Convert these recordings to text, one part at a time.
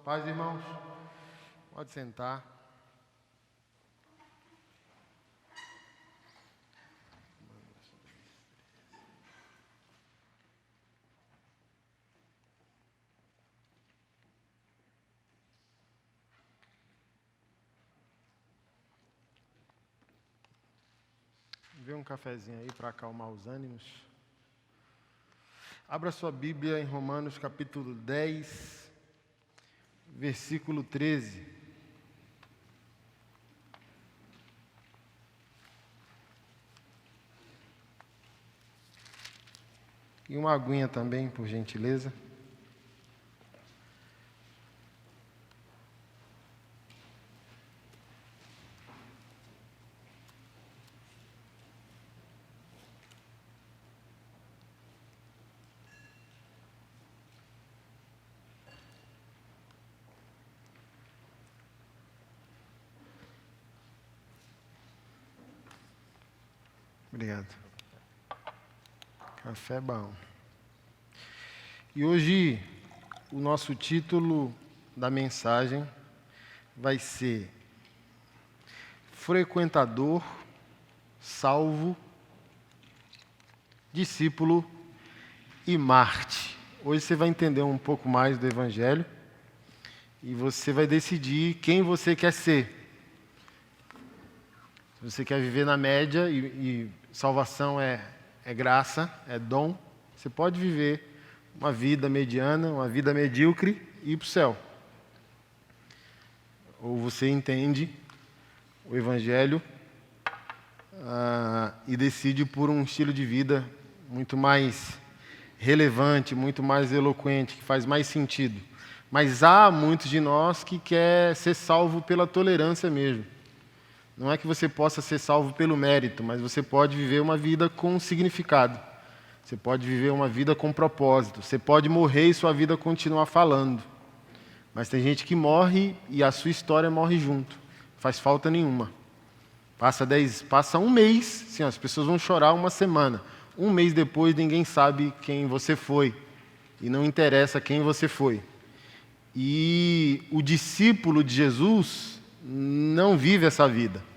Paz, irmãos. Pode sentar. Vê um cafezinho aí para acalmar os ânimos. Abra sua Bíblia em Romanos capítulo 10, versículo 13. E uma aguinha também, por gentileza. Obrigado. Café bom. E hoje o nosso título da mensagem vai ser Frequentador, Salvo, Discípulo e Marte. Hoje você vai entender um pouco mais do Evangelho e você vai decidir quem você quer ser. Se você quer viver na média e salvação é graça, é dom, você pode viver uma vida mediana, uma vida medíocre e ir para o céu. Ou você entende o Evangelho e decide por um estilo de vida muito mais relevante, muito mais eloquente, que faz mais sentido. Mas há muitos de nós que quer ser salvo pela tolerância mesmo. Não é que você possa ser salvo pelo mérito, mas você pode viver uma vida com significado. Você pode viver uma vida com propósito. Você pode morrer e sua vida continuar falando. Mas tem gente que morre e a sua história morre junto. Não faz falta nenhuma. Passa um mês, assim, as pessoas vão chorar uma semana. Um mês depois ninguém sabe quem você foi. E não interessa quem você foi. E o discípulo de Jesus não vive essa vida.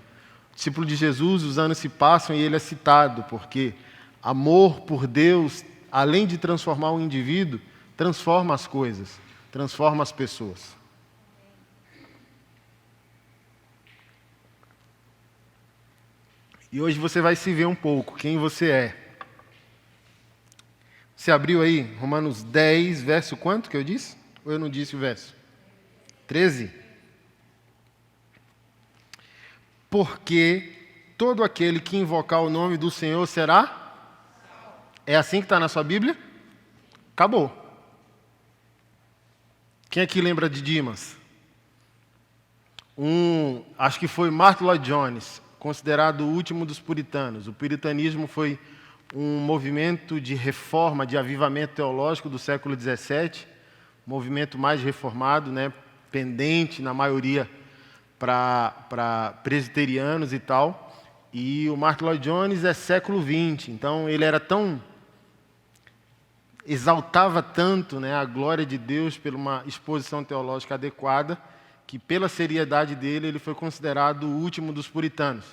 O discípulo de Jesus, os anos se passam e ele é citado, porque amor por Deus, além de transformar o indivíduo, transforma as coisas, transforma as pessoas. E hoje você vai se ver um pouco quem você é. Você abriu aí Romanos 10, verso quanto que eu disse? Ou eu não disse o verso? 13? Porque todo aquele que invocar o nome do Senhor será? É assim que está na sua Bíblia? Acabou. Quem aqui lembra de Dimas? Acho que foi Martyn Lloyd-Jones, considerado o último dos puritanos. O puritanismo foi um movimento de reforma, de avivamento teológico do século XVII, movimento mais reformado, né, pendente na maioria para presbiterianos e tal. E o Martyn Lloyd-Jones é século XX, então ele era exaltava tanto, né, a glória de Deus por uma exposição teológica adequada, que pela seriedade dele ele foi considerado o último dos puritanos.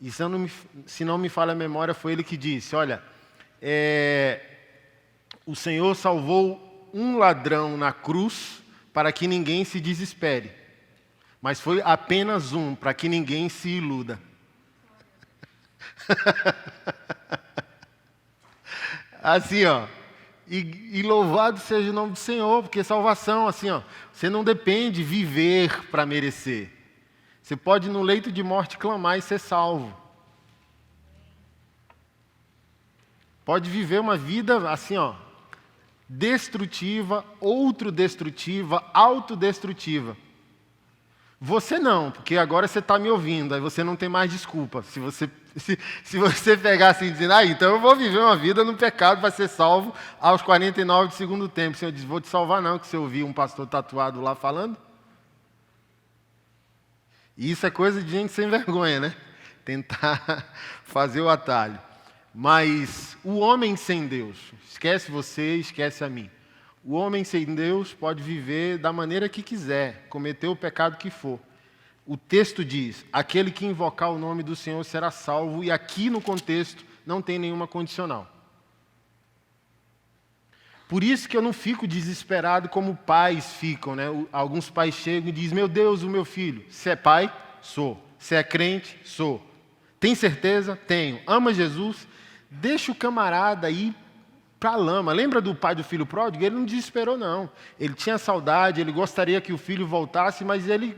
E se não me falha a memória, foi ele que disse, olha, o Senhor salvou um ladrão na cruz para que ninguém se desespere. Mas foi apenas um, para que ninguém se iluda. Assim, ó. E louvado seja o nome do Senhor, porque salvação, assim, ó. Você não depende de viver para merecer. Você pode, no leito de morte, clamar e ser salvo. Pode viver uma vida, assim, ó, destrutiva, autodestrutiva. Você não, porque agora você está me ouvindo, aí você não tem mais desculpa. Se você pegar assim e dizer, então eu vou viver uma vida no pecado para ser salvo aos 49 do segundo tempo. O Senhor diz, vou te salvar não, que você ouviu um pastor tatuado lá falando. E isso é coisa de gente sem vergonha, né? Tentar fazer o atalho. Mas o homem sem Deus, esquece você, esquece a mim. O homem sem Deus pode viver da maneira que quiser, cometer o pecado que for. O texto diz, aquele que invocar o nome do Senhor será salvo, e aqui no contexto não tem nenhuma condicional. Por isso que eu não fico desesperado como pais ficam, né? Alguns pais chegam e dizem, meu Deus, o meu filho, você é pai? Sou. Você é crente? Sou. Tem certeza? Tenho. Ama Jesus? Deixa o camarada ir para a lama. Lembra do pai do filho pródigo? Ele não desesperou, não. Ele tinha saudade, ele gostaria que o filho voltasse, mas ele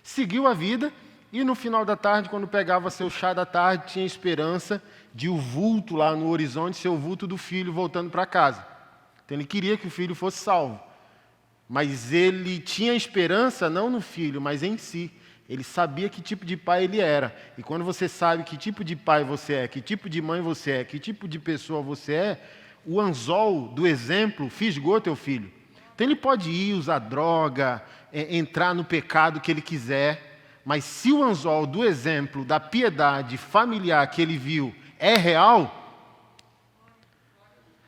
seguiu a vida e no final da tarde, quando pegava seu chá da tarde, tinha esperança de o vulto lá no horizonte ser o vulto do filho voltando para casa. Então ele queria que o filho fosse salvo. Mas ele tinha esperança não no filho, mas em si. Ele sabia que tipo de pai ele era. E quando você sabe que tipo de pai você é, que tipo de mãe você é, que tipo de pessoa você é, o anzol do exemplo fisgou teu filho. Então ele pode ir, usar droga, entrar no pecado que ele quiser, mas se o anzol do exemplo, da piedade familiar que ele viu é real,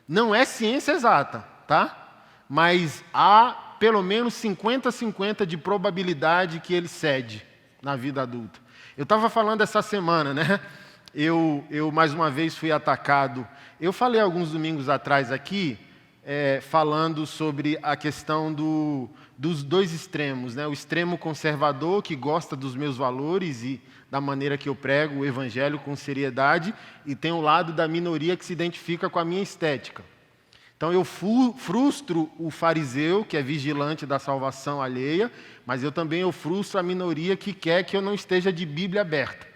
não é ciência exata, tá? Mas há pelo menos 50-50 de probabilidade que ele cede na vida adulta. Eu estava falando essa semana, né? Eu mais uma vez fui atacado. Eu falei alguns domingos atrás aqui, falando sobre a questão dos dois extremos, né? O extremo conservador, que gosta dos meus valores e da maneira que eu prego o evangelho com seriedade, e tem o lado da minoria que se identifica com a minha estética. Então eu frustro o fariseu, que é vigilante da salvação alheia, mas eu também frustro a minoria que quer que eu não esteja de Bíblia aberta.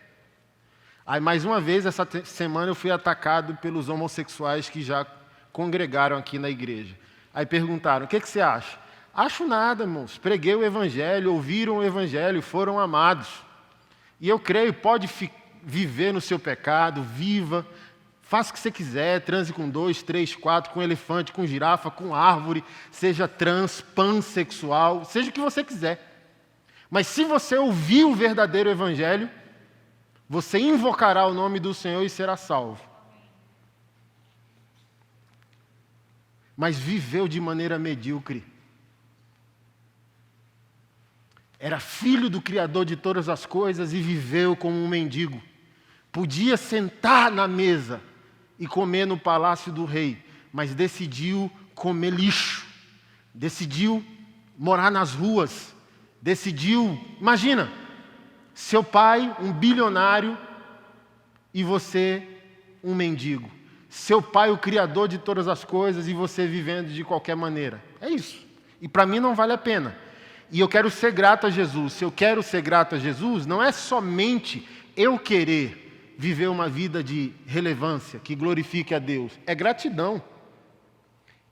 Aí mais uma vez, essa semana eu fui atacado pelos homossexuais que já congregaram aqui na igreja. Aí perguntaram, o que você acha? Acho nada, irmãos. Preguei o evangelho, ouviram o evangelho, foram amados. E eu creio, pode viver no seu pecado, viva, faça o que você quiser, transe com 2, 3, 4, com elefante, com girafa, com árvore, seja trans, pansexual, seja o que você quiser. Mas se você ouvir o verdadeiro evangelho, você invocará o nome do Senhor e será salvo. Mas viveu de maneira medíocre. Era filho do Criador de todas as coisas e viveu como um mendigo. Podia sentar na mesa e comer no palácio do rei, mas decidiu comer lixo. Decidiu morar nas ruas. Decidiu, imagina, seu pai, um bilionário, e você, um mendigo. Seu pai, o Criador de todas as coisas, e você vivendo de qualquer maneira. É isso. E para mim não vale a pena. E eu quero ser grato a Jesus. Se eu quero ser grato a Jesus, não é somente eu querer viver uma vida de relevância, que glorifique a Deus. É gratidão.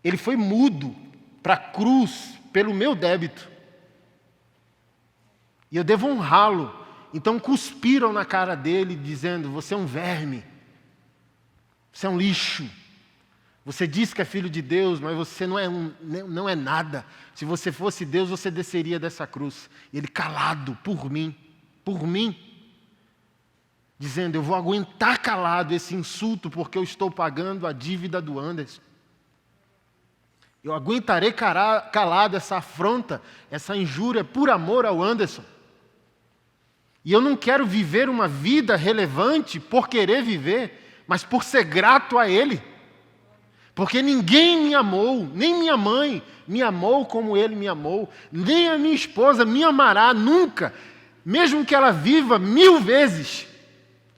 Ele foi mudo para a cruz pelo meu débito. E eu devo honrá-lo. Então cuspiram na cara dele, dizendo, você é um verme. Você é um lixo. Você diz que é filho de Deus, mas você não é nada. Se você fosse Deus, você desceria dessa cruz. E ele calado por mim, dizendo, eu vou aguentar calado esse insulto, porque eu estou pagando a dívida do Anderson. Eu aguentarei calado essa afronta, essa injúria, por amor ao Anderson. E eu não quero viver uma vida relevante por querer viver, mas por ser grato a Ele. Porque ninguém me amou, nem minha mãe me amou como Ele me amou, nem a minha esposa me amará nunca, mesmo que ela viva 1000 vezes.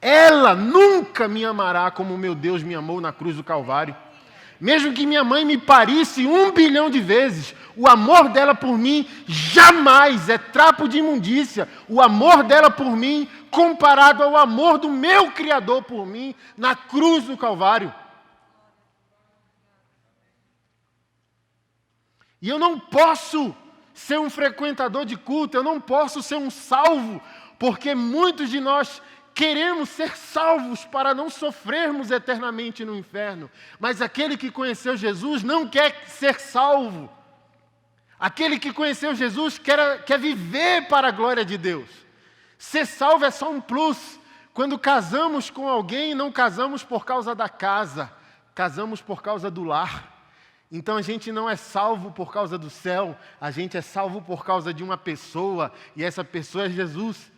Ela nunca me amará como meu Deus me amou na cruz do Calvário. Mesmo que minha mãe me parisse 1 bilhão de vezes, o amor dela por mim jamais é trapo de imundícia. O amor dela por mim comparado ao amor do meu Criador por mim na cruz do Calvário. E eu não posso ser um frequentador de culto, eu não posso ser um salvo, porque muitos de nós queremos ser salvos para não sofrermos eternamente no inferno. Mas aquele que conheceu Jesus não quer ser salvo. Aquele que conheceu Jesus quer viver para a glória de Deus. Ser salvo é só um plus. Quando casamos com alguém, não casamos por causa da casa, casamos por causa do lar. Então a gente não é salvo por causa do céu, a gente é salvo por causa de uma pessoa, e essa pessoa é Jesus.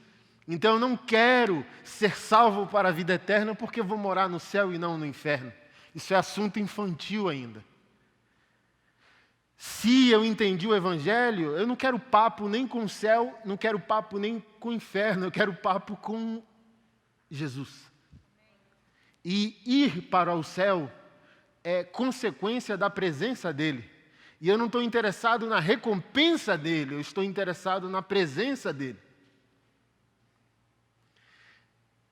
Então eu não quero ser salvo para a vida eterna porque eu vou morar no céu e não no inferno. Isso é assunto infantil ainda. Se eu entendi o Evangelho, eu não quero papo nem com o céu, não quero papo nem com o inferno, eu quero papo com Jesus. E ir para o céu é consequência da presença dele. E eu não estou interessado na recompensa dele, eu estou interessado na presença dele.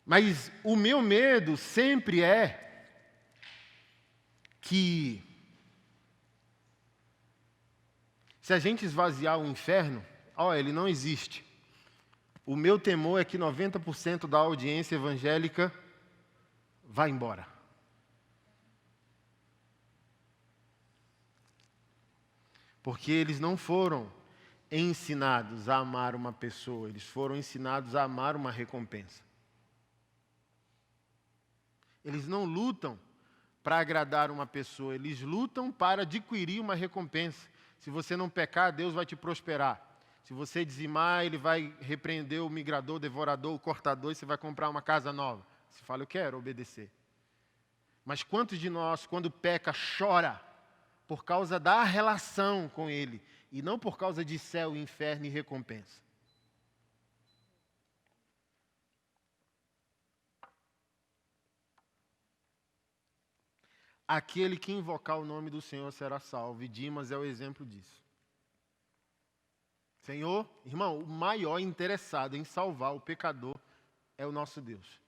Mas o meu medo sempre é que, se a gente esvaziar o inferno, ele não existe. O meu temor é que 90% da audiência evangélica vá embora. Porque eles não foram ensinados a amar uma pessoa, eles foram ensinados a amar uma recompensa. Eles não lutam para agradar uma pessoa, eles lutam para adquirir uma recompensa. Se você não pecar, Deus vai te prosperar. Se você dizimar, Ele vai repreender o migrador, o devorador, o cortador, e você vai comprar uma casa nova. Você fala, eu quero obedecer. Mas quantos de nós, quando peca, chora por causa da relação com Ele, e não por causa de céu, inferno e recompensa? Aquele que invocar o nome do Senhor será salvo, e Dimas é o exemplo disso. Senhor, irmão, o maior interessado em salvar o pecador é o nosso Deus.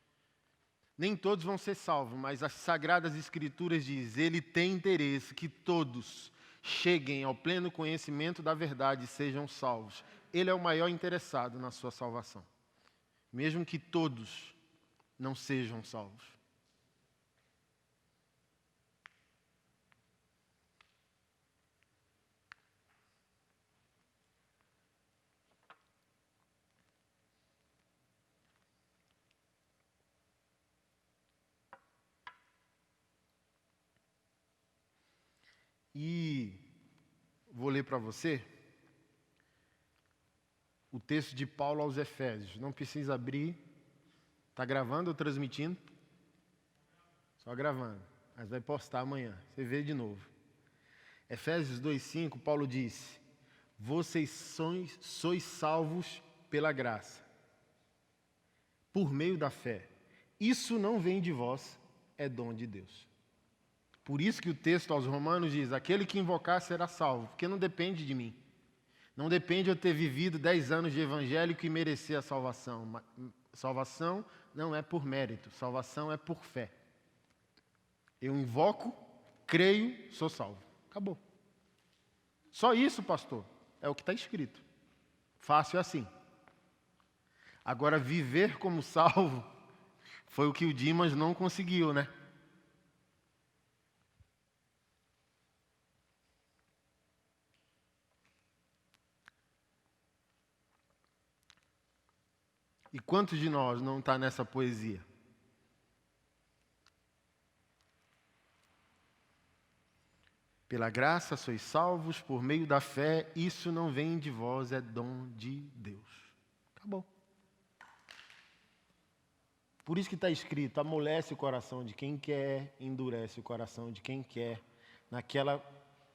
Nem todos vão ser salvos, mas as Sagradas Escrituras dizem, Ele tem interesse que todos cheguem ao pleno conhecimento da verdade e sejam salvos. Ele é o maior interessado na sua salvação, mesmo que todos não sejam salvos. E vou ler para você o texto de Paulo aos Efésios. Não precisa abrir. Está gravando ou transmitindo? Só gravando. Mas vai postar amanhã. Você vê de novo. Efésios 2,5, Paulo disse, vocês sois salvos pela graça, por meio da fé. Isso não vem de vós, é dom de Deus. Por isso que o texto aos Romanos diz, aquele que invocar será salvo, porque não depende de mim. Não depende de eu ter vivido 10 anos de evangélico e merecer a salvação. Salvação não é por mérito, salvação é por fé. Eu invoco, creio, sou salvo. Acabou. Só isso, pastor, é o que está escrito. Fácil assim. Agora, viver como salvo foi o que o Dimas não conseguiu, né? E quantos de nós não está nessa poesia? Pela graça sois salvos por meio da fé, isso não vem de vós, é dom de Deus. Acabou. Por isso que está escrito, amolece o coração de quem quer, endurece o coração de quem quer. Naquela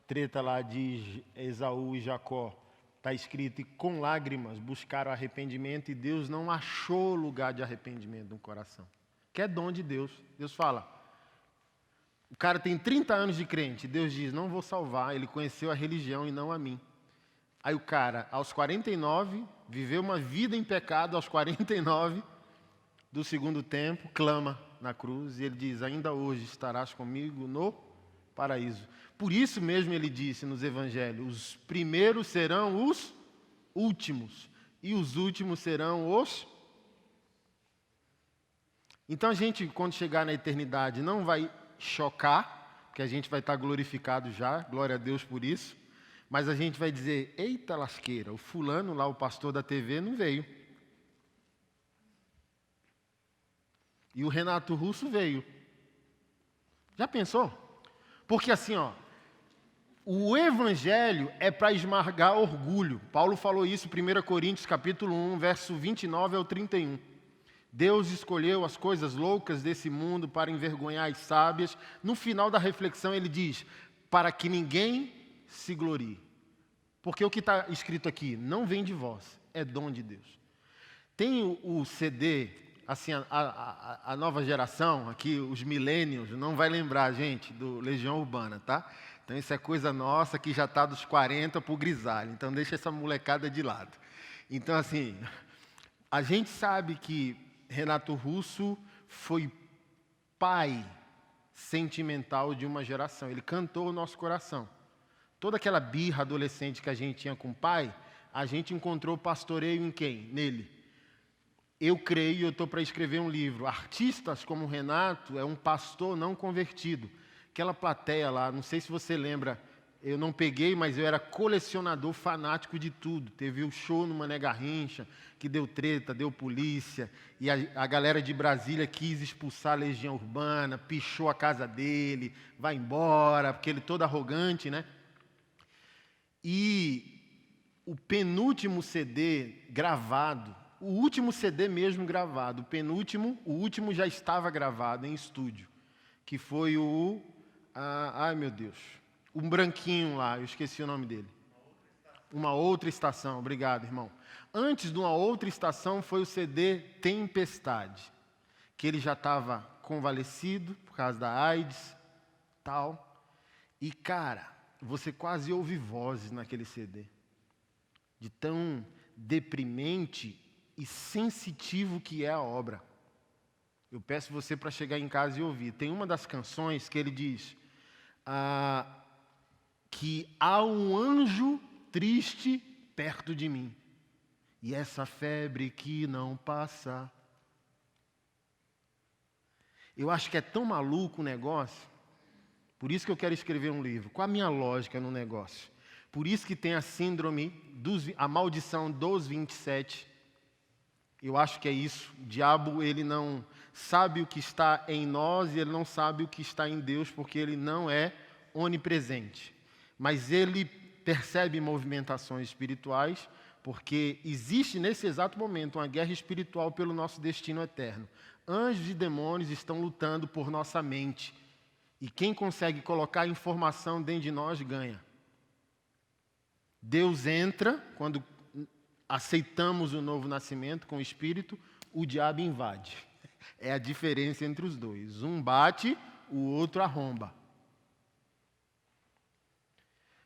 treta lá de Esaú e Jacó, está escrito, e com lágrimas buscaram arrependimento, e Deus não achou lugar de arrependimento no coração. Que é dom de Deus. Deus fala, o cara tem 30 anos de crente, Deus diz, não vou salvar, ele conheceu a religião e não a mim. Aí o cara, aos 49, viveu uma vida em pecado, aos 49 do segundo tempo, clama na cruz, e ele diz, ainda hoje estarás comigo no paraíso. Por isso mesmo ele disse nos evangelhos, os primeiros serão os últimos, e os últimos serão os... Então a gente, quando chegar na eternidade, não vai chocar, porque a gente vai estar glorificado já, glória a Deus por isso, mas a gente vai dizer, eita lasqueira, o fulano lá, o pastor da TV, não veio. E o Renato Russo veio. Já pensou? Porque assim, O evangelho é para esmagar orgulho. Paulo falou isso em 1 Coríntios capítulo 1, verso 29 ao 31. Deus escolheu as coisas loucas desse mundo para envergonhar as sábias. No final da reflexão ele diz, para que ninguém se glorie. Porque o que está escrito aqui, não vem de vós, é dom de Deus. Tem o CD, assim, a nova geração, aqui os millennials, não vai lembrar, gente, do Legião Urbana, tá? Então isso é coisa nossa que já está dos 40 para o grisalho, então deixa essa molecada de lado. Então assim, a gente sabe que Renato Russo foi pai sentimental de uma geração, ele cantou o nosso coração. Toda aquela birra adolescente que a gente tinha com o pai, a gente encontrou pastoreio em quem? Nele. Eu creio, eu estou para escrever um livro. Artistas como o Renato é um pastor não convertido. Aquela plateia lá, não sei se você lembra, eu não peguei, mas eu era colecionador fanático de tudo. Teve o show no Mané Garrincha, que deu treta, deu polícia, e a galera de Brasília quis expulsar a Legião Urbana, pichou a casa dele, vai embora, porque ele todo arrogante, né? E o penúltimo CD gravado, o último CD mesmo gravado, o último já estava gravado em estúdio, que foi ai meu Deus, um branquinho lá, eu esqueci o nome dele. Uma outra estação, obrigado, irmão. Antes de Uma Outra Estação foi o CD Tempestade, que ele já estava convalescido por causa da AIDS, tal. E cara, você quase ouve vozes naquele CD, de tão deprimente e sensitivo que é a obra. Eu peço você para chegar em casa e ouvir. Tem uma das canções que ele diz que há um anjo triste perto de mim, e essa febre que não passa. Eu acho que é tão maluco o negócio, por isso que eu quero escrever um livro. Qual a minha lógica no negócio? Por isso que tem a síndrome, a maldição dos 27. Eu acho que é isso. O diabo, ele não sabe o que está em nós e ele não sabe o que está em Deus, porque ele não é onipresente. Mas ele percebe movimentações espirituais, porque existe nesse exato momento uma guerra espiritual pelo nosso destino eterno. Anjos e demônios estão lutando por nossa mente. E quem consegue colocar informação dentro de nós ganha. Deus entra, quando aceitamos o novo nascimento com o Espírito, o diabo invade. É a diferença entre os dois. Um bate, o outro arromba.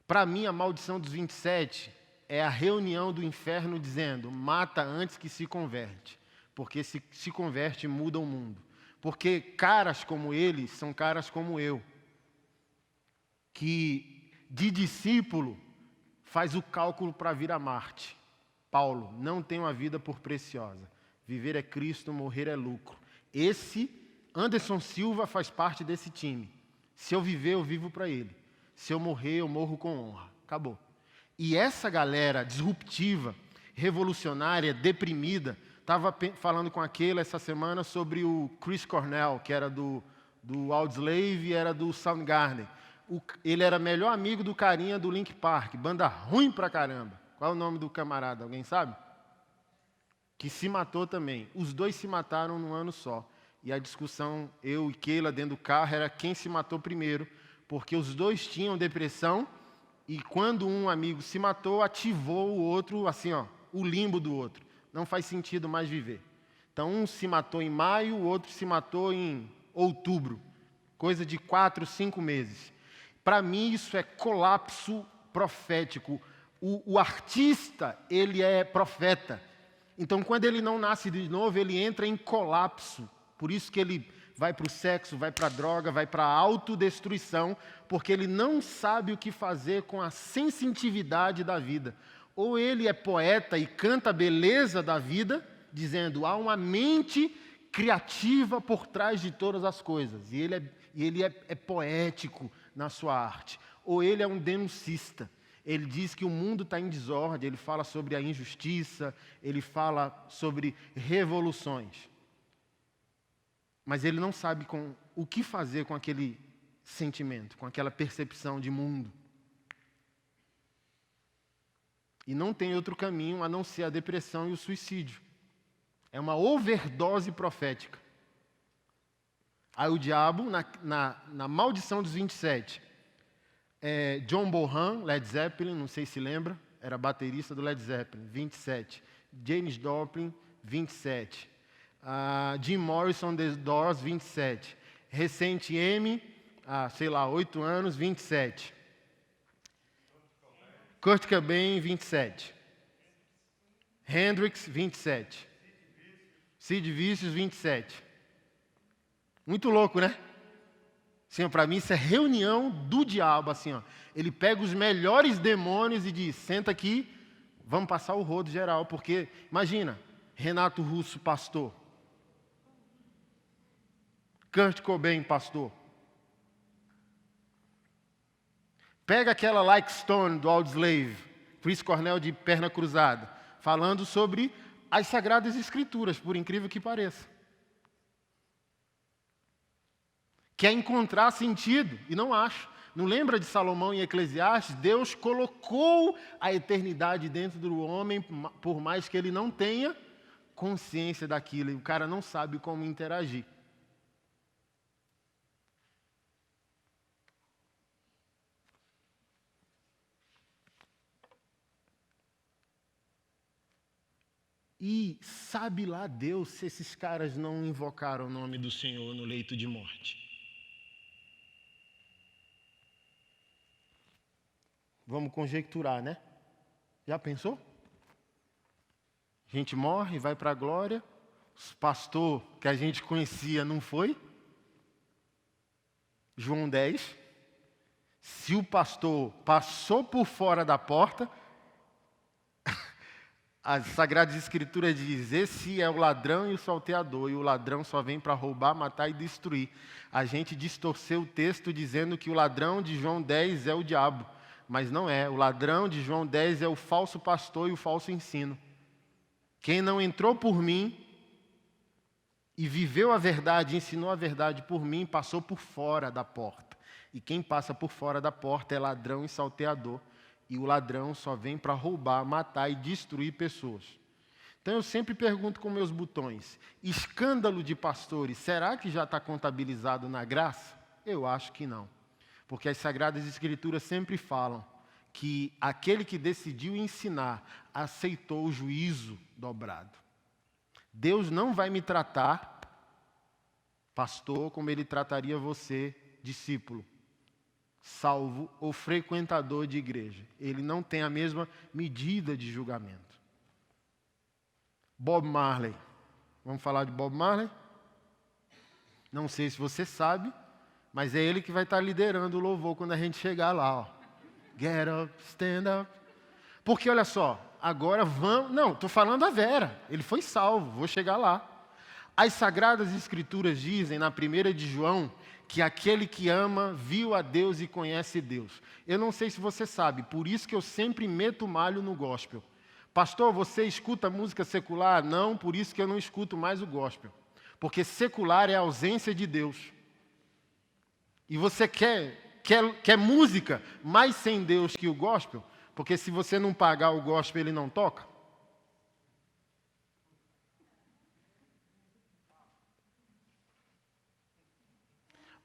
Para mim, a maldição dos 27 é a reunião do inferno dizendo, mata antes que se converte. Porque se converte, muda o mundo. Porque caras como ele são caras como eu, que de discípulo faz o cálculo para vir a Marte. Paulo, não tenho a vida por preciosa. Viver é Cristo, morrer é lucro. Esse, Anderson Silva, faz parte desse time. Se eu viver, eu vivo para ele. Se eu morrer, eu morro com honra. Acabou. E essa galera disruptiva, revolucionária, deprimida, estava falando com aquele essa semana sobre o Chris Cornell, que era do Audioslave e era do Soundgarden. Ele era melhor amigo do carinha do Linkin Park, banda ruim pra caramba. Qual é o nome do camarada? Alguém sabe? Que se matou também. Os dois se mataram num ano só. E a discussão, eu e Keila dentro do carro, era quem se matou primeiro, porque os dois tinham depressão e quando um amigo se matou, ativou o outro, assim, ó, o limbo do outro. Não faz sentido mais viver. Então, um se matou em maio, o outro se matou em outubro. Coisa de 4, 5 meses. Para mim, isso é colapso profético. O artista, ele é profeta. Então, quando ele não nasce de novo, ele entra em colapso. Por isso que ele vai para o sexo, vai para a droga, vai para a autodestruição, porque ele não sabe o que fazer com a sensitividade da vida. Ou ele é poeta e canta a beleza da vida, dizendo, há uma mente criativa por trás de todas as coisas. E ele é poético na sua arte. Ou ele é um denuncista. Ele diz que o mundo está em desordem, ele fala sobre a injustiça, ele fala sobre revoluções. Mas ele não sabe o que fazer com aquele sentimento, com aquela percepção de mundo. E não tem outro caminho a não ser a depressão e o suicídio. É uma overdose profética. Aí o diabo, na maldição dos 27, John Bonham, Led Zeppelin, não sei se lembra, era baterista do Led Zeppelin, 27. Janis Joplin, 27. Jim Morrison, The Doors, 27. Recente M, 8 anos, 27. Kurt Cobain, 27. Hendrix, 27. Sid Vicious, 27. Muito louco, né? Assim, para mim isso é reunião do diabo, assim, ó. Ele pega os melhores demônios e diz, senta aqui, vamos passar o rodo geral, porque, imagina, Renato Russo, pastor. Kurt Cobain, pastor. Pega aquela Like Stone do Audioslave, Chris Cornell de perna cruzada, falando sobre as Sagradas Escrituras, por incrível que pareça. Quer encontrar sentido e não acha. Não lembra de Salomão em Eclesiastes? Deus colocou a eternidade dentro do homem, por mais que ele não tenha consciência daquilo, e o cara não sabe como interagir. E sabe lá Deus se esses caras não invocaram o nome do Senhor no leito de morte. Vamos conjecturar, né? Já pensou? A gente morre, vai para a glória. O pastor que a gente conhecia não foi. João 10. Se o pastor passou por fora da porta, as Sagradas Escrituras dizem, esse é o ladrão e o salteador, e o ladrão só vem para roubar, matar e destruir. A gente distorceu o texto dizendo que o ladrão de João 10 é o diabo, mas não é. O ladrão de João 10 é o falso pastor e o falso ensino. Quem não entrou por mim e viveu a verdade, ensinou a verdade por mim, passou por fora da porta. E quem passa por fora da porta é ladrão e salteador. E o ladrão só vem para roubar, matar e destruir pessoas. Então eu sempre pergunto com meus botões, escândalo de pastores, será que já está contabilizado na graça? Eu acho que não. Porque as Sagradas Escrituras sempre falam que aquele que decidiu ensinar aceitou o juízo dobrado. Deus não vai me tratar, pastor, como ele trataria você, discípulo, salvo ou frequentador de igreja. Ele não tem a mesma medida de julgamento. Bob Marley. Vamos falar de Bob Marley? Não sei se você sabe, mas é ele que vai estar liderando o louvor quando a gente chegar lá. Ó. Get up, stand up. Porque olha só, agora vamos... Não, estou falando a Vera. Ele foi salvo, vou chegar lá. As Sagradas Escrituras dizem, na 1 de João, que aquele que ama viu a Deus e conhece Deus. Eu não sei se você sabe, por isso que eu sempre meto malho no gospel. Pastor, você escuta música secular? Não, por isso que eu não escuto mais o gospel. Porque secular é a ausência de Deus. E você quer música mais sem Deus que o gospel? Porque se você não pagar o gospel, ele não toca.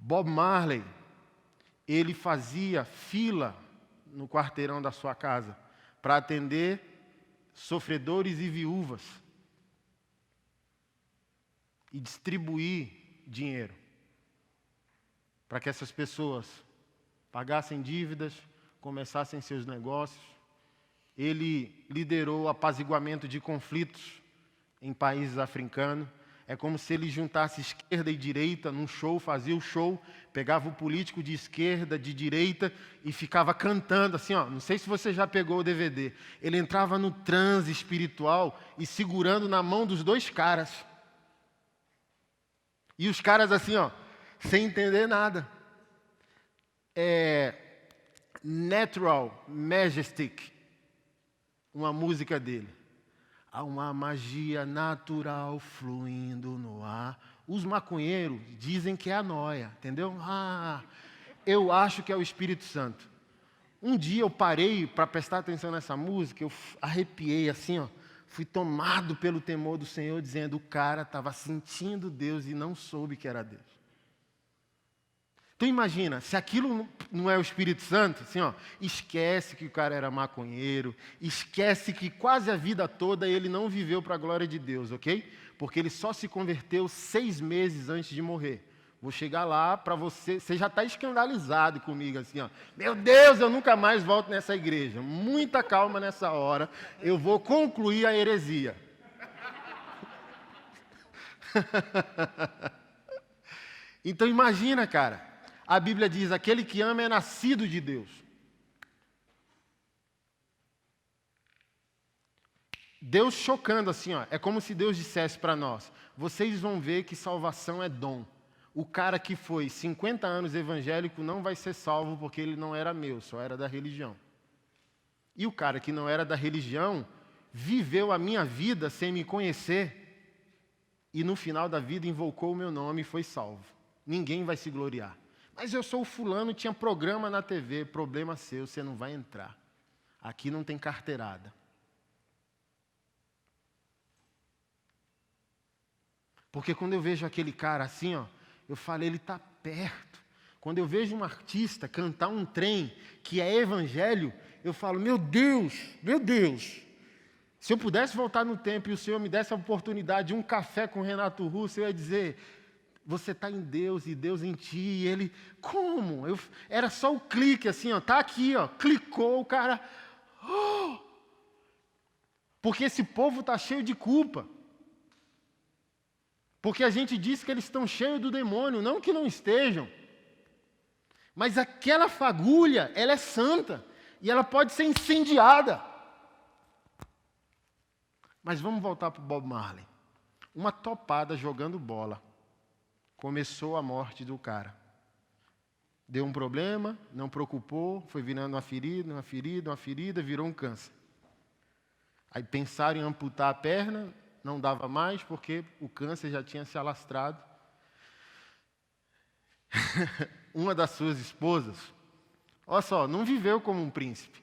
Bob Marley, ele fazia fila no quarteirão da sua casa para atender sofredores e viúvas e distribuir dinheiro para que essas pessoas pagassem dívidas, começassem seus negócios. Ele liderou o apaziguamento de conflitos em países africanos. É como se ele juntasse esquerda e direita num show, fazia o show, pegava o político de esquerda, de direita e ficava cantando assim, ó. Não sei se você já pegou o DVD. Ele entrava no transe espiritual e segurando na mão dos dois caras. E os caras assim, ó, sem entender nada. Natural Majestic, uma música dele. Há uma magia natural fluindo no ar. Os maconheiros dizem que é a nóia, entendeu? Eu acho que é o Espírito Santo. Um dia eu parei para prestar atenção nessa música, eu arrepiei assim, ó, fui tomado pelo temor do Senhor, dizendo: o cara estava sentindo Deus e não soube que era Deus. Então imagina, se aquilo não é o Espírito Santo, assim, ó, esquece que o cara era maconheiro, esquece que quase a vida toda ele não viveu para a glória de Deus, ok? Porque ele só se converteu 6 meses antes de morrer. Vou chegar lá para você já está escandalizado comigo, assim, ó. Meu Deus, eu nunca mais volto nessa igreja. Muita calma nessa hora, eu vou concluir a heresia. Então imagina, cara. A Bíblia diz: aquele que ama é nascido de Deus. Deus chocando assim, ó. É como se Deus dissesse para nós: vocês vão ver que salvação é dom. O cara que foi 50 anos evangélico não vai ser salvo porque ele não era meu, só era da religião. E o cara que não era da religião viveu a minha vida sem me conhecer e no final da vida invocou o meu nome e foi salvo. Ninguém vai se gloriar. Mas eu sou o fulano, tinha programa na TV, problema seu, você não vai entrar. Aqui não tem carteirada. Porque quando eu vejo aquele cara assim, ó, eu falo, ele está perto. Quando eu vejo um artista cantar um trem que é evangelho, eu falo, meu Deus, se eu pudesse voltar no tempo e o Senhor me desse a oportunidade de um café com Renato Russo, eu ia dizer: você está em Deus e Deus em ti. E ele, como? Era só o clique assim, ó, tá aqui, ó, clicou, o cara. Oh! Porque esse povo está cheio de culpa. Porque a gente diz que eles estão cheios do demônio, não que não estejam. Mas aquela fagulha, ela é santa. E ela pode ser incendiada. Mas vamos voltar para o Bob Marley. Uma topada jogando bola. Começou a morte do cara. Deu um problema, não preocupou, foi virando uma ferida, virou um câncer. Aí pensaram em amputar a perna, não dava mais porque o câncer já tinha se alastrado. Uma das suas esposas, olha só, não viveu como um príncipe.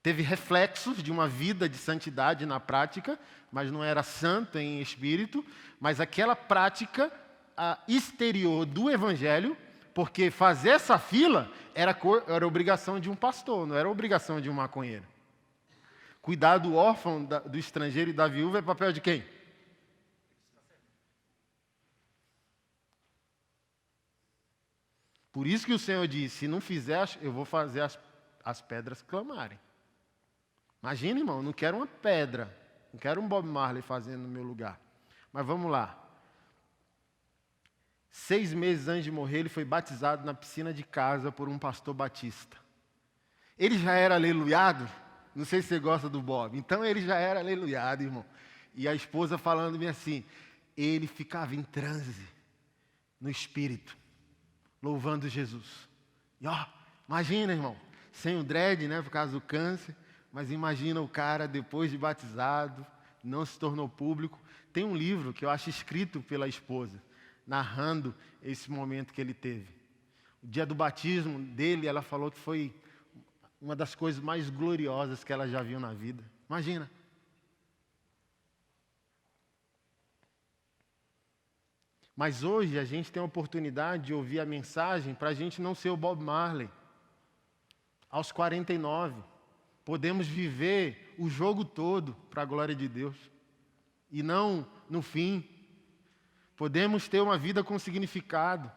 Teve reflexos de uma vida de santidade na prática, mas não era santo em espírito, mas aquela prática exterior do evangelho, porque fazer essa fila era obrigação de um pastor, não era obrigação de um maconheiro. Cuidar do órfão, do estrangeiro e da viúva é papel de quem? Por isso que o Senhor disse: se não fizer, eu vou fazer as pedras clamarem. Imagina, irmão, eu não quero uma pedra, não quero um Bob Marley fazendo no meu lugar. Mas vamos lá. 6 meses antes de morrer, ele foi batizado na piscina de casa por um pastor batista. Ele já era aleluiado? Não sei se você gosta do Bob. Então ele já era aleluiado, irmão. E a esposa falando-me assim, ele ficava em transe, no espírito, louvando Jesus. E ó, imagina, irmão, sem o dread, né, por causa do câncer, mas imagina o cara depois de batizado, não se tornou público. Tem um livro que eu acho escrito pela esposa, narrando esse momento que ele teve. O dia do batismo dele, ela falou que foi uma das coisas mais gloriosas que ela já viu na vida. Imagina. Mas hoje a gente tem a oportunidade de ouvir a mensagem para a gente não ser o Bob Marley. Aos 49, podemos viver o jogo todo para a glória de Deus. E não no fim. Podemos ter uma vida com significado.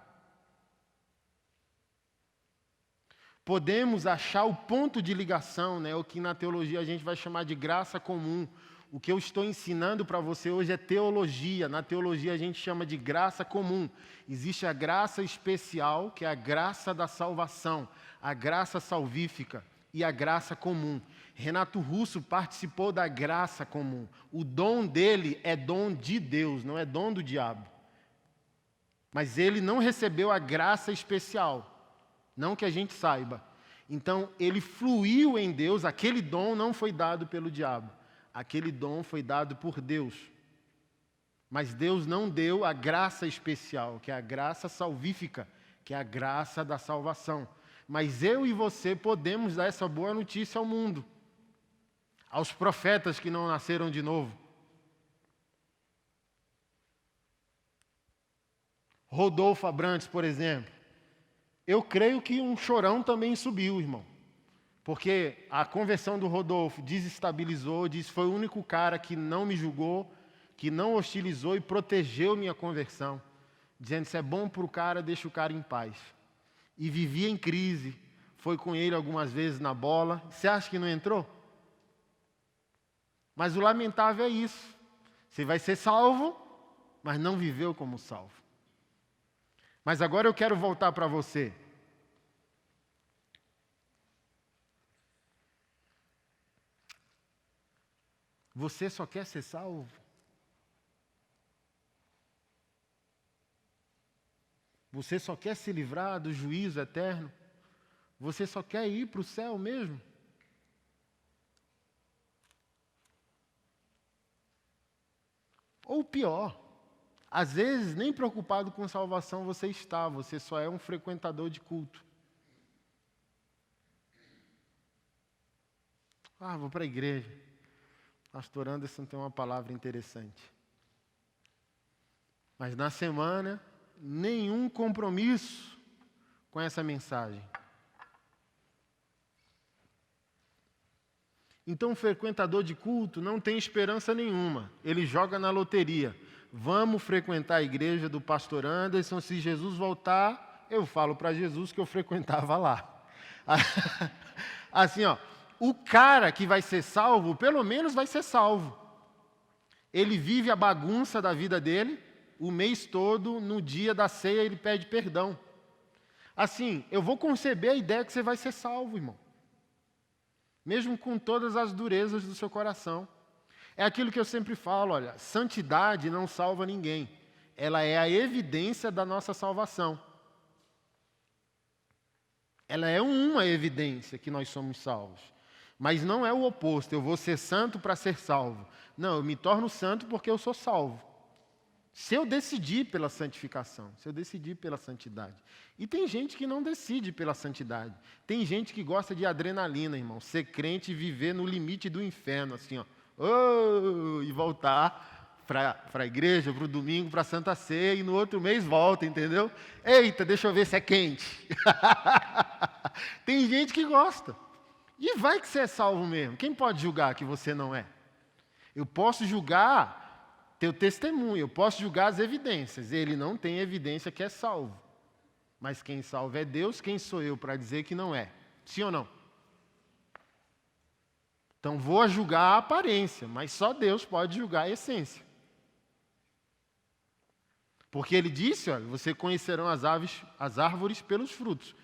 Podemos achar o ponto de ligação, né? O que na teologia a gente vai chamar de graça comum. O que eu estou ensinando para você hoje é teologia. Na teologia a gente chama de graça comum. Existe a graça especial, que é a graça da salvação, a graça salvífica e a graça comum. Renato Russo participou da graça comum. O dom dele é dom de Deus, não é dom do diabo. Mas ele não recebeu a graça especial. Não que a gente saiba. Então, ele fluiu em Deus, aquele dom não foi dado pelo diabo. Aquele dom foi dado por Deus. Mas Deus não deu a graça especial, que é a graça salvífica, que é a graça da salvação. Mas eu e você podemos dar essa boa notícia ao mundo, aos profetas que não nasceram de novo. Rodolfo Abrantes, por exemplo. Eu creio que um chorão também subiu, irmão. Porque a conversão do Rodolfo desestabilizou, foi o único cara que não me julgou, que não hostilizou e protegeu minha conversão. Dizendo, se é bom para o cara, deixa o cara em paz. E vivia em crise. Foi com ele algumas vezes na bola. Você acha que não entrou? Mas o lamentável é isso. Você vai ser salvo, mas não viveu como salvo. Mas agora eu quero voltar para você. Você só quer ser salvo? Você só quer se livrar do juízo eterno? Você só quer ir para o céu mesmo? Ou pior, às vezes nem preocupado com salvação você está, você só é um frequentador de culto. Vou para a igreja. Pastor Anderson tem uma palavra interessante. Mas na semana, nenhum compromisso com essa mensagem. Então, o frequentador de culto não tem esperança nenhuma. Ele joga na loteria. Vamos frequentar a igreja do pastor Anderson. Se Jesus voltar, eu falo para Jesus que eu frequentava lá. Assim, o cara que vai ser salvo, pelo menos vai ser salvo. Ele vive a bagunça da vida dele, o mês todo, no dia da ceia ele pede perdão. Assim, eu vou conceber a ideia que você vai ser salvo, irmão. Mesmo com todas as durezas do seu coração. É aquilo que eu sempre falo, olha, santidade não salva ninguém. Ela é a evidência da nossa salvação. Ela é uma evidência que nós somos salvos. Mas não é o oposto, eu vou ser santo para ser salvo. Não, eu me torno santo porque eu sou salvo. Se eu decidir pela santificação, se eu decidir pela santidade. E tem gente que não decide pela santidade. Tem gente que gosta de adrenalina, irmão. Ser crente e viver no limite do inferno, assim, e voltar para a igreja, para o domingo, para a Santa Ceia, e no outro mês volta, entendeu? Eita, deixa eu ver se é quente. Tem gente que gosta. E vai que você é salvo mesmo. Quem pode julgar que você não é? Eu posso julgar teu testemunho, eu posso julgar as evidências. Ele não tem evidência que é salvo. Mas quem salva é Deus, quem sou eu para dizer que não é? Sim ou não? Então vou julgar a aparência, mas só Deus pode julgar a essência. Porque ele disse, olha, você conhecerão as árvores pelos frutos.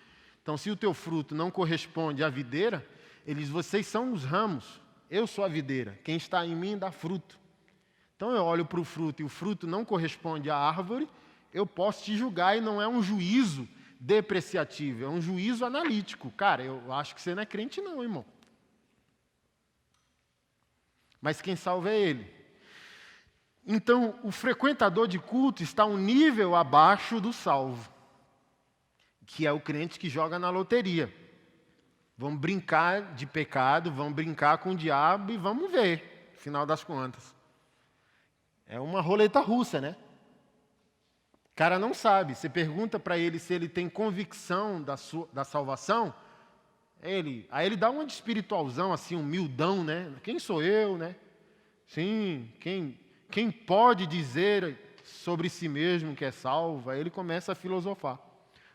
Então se o teu fruto não corresponde à videira, ele diz, vocês são os ramos, eu sou a videira, quem está em mim dá fruto. Então eu olho para o fruto e o fruto não corresponde à árvore, eu posso te julgar e não é um juízo depreciativo, é um juízo analítico. Cara, eu acho que você não é crente não, irmão. Mas quem salva é Ele. Então, o frequentador de culto está um nível abaixo do salvo, que é o crente que joga na loteria. Vamos brincar de pecado, vamos brincar com o diabo e vamos ver, no final das contas. É uma roleta russa, né? O cara não sabe. Você pergunta para ele se ele tem convicção da salvação, aí ele dá uma de espiritualzão, assim, humildão, né? Quem sou eu, né? Sim, quem pode dizer sobre si mesmo que é salvo? Aí ele começa a filosofar,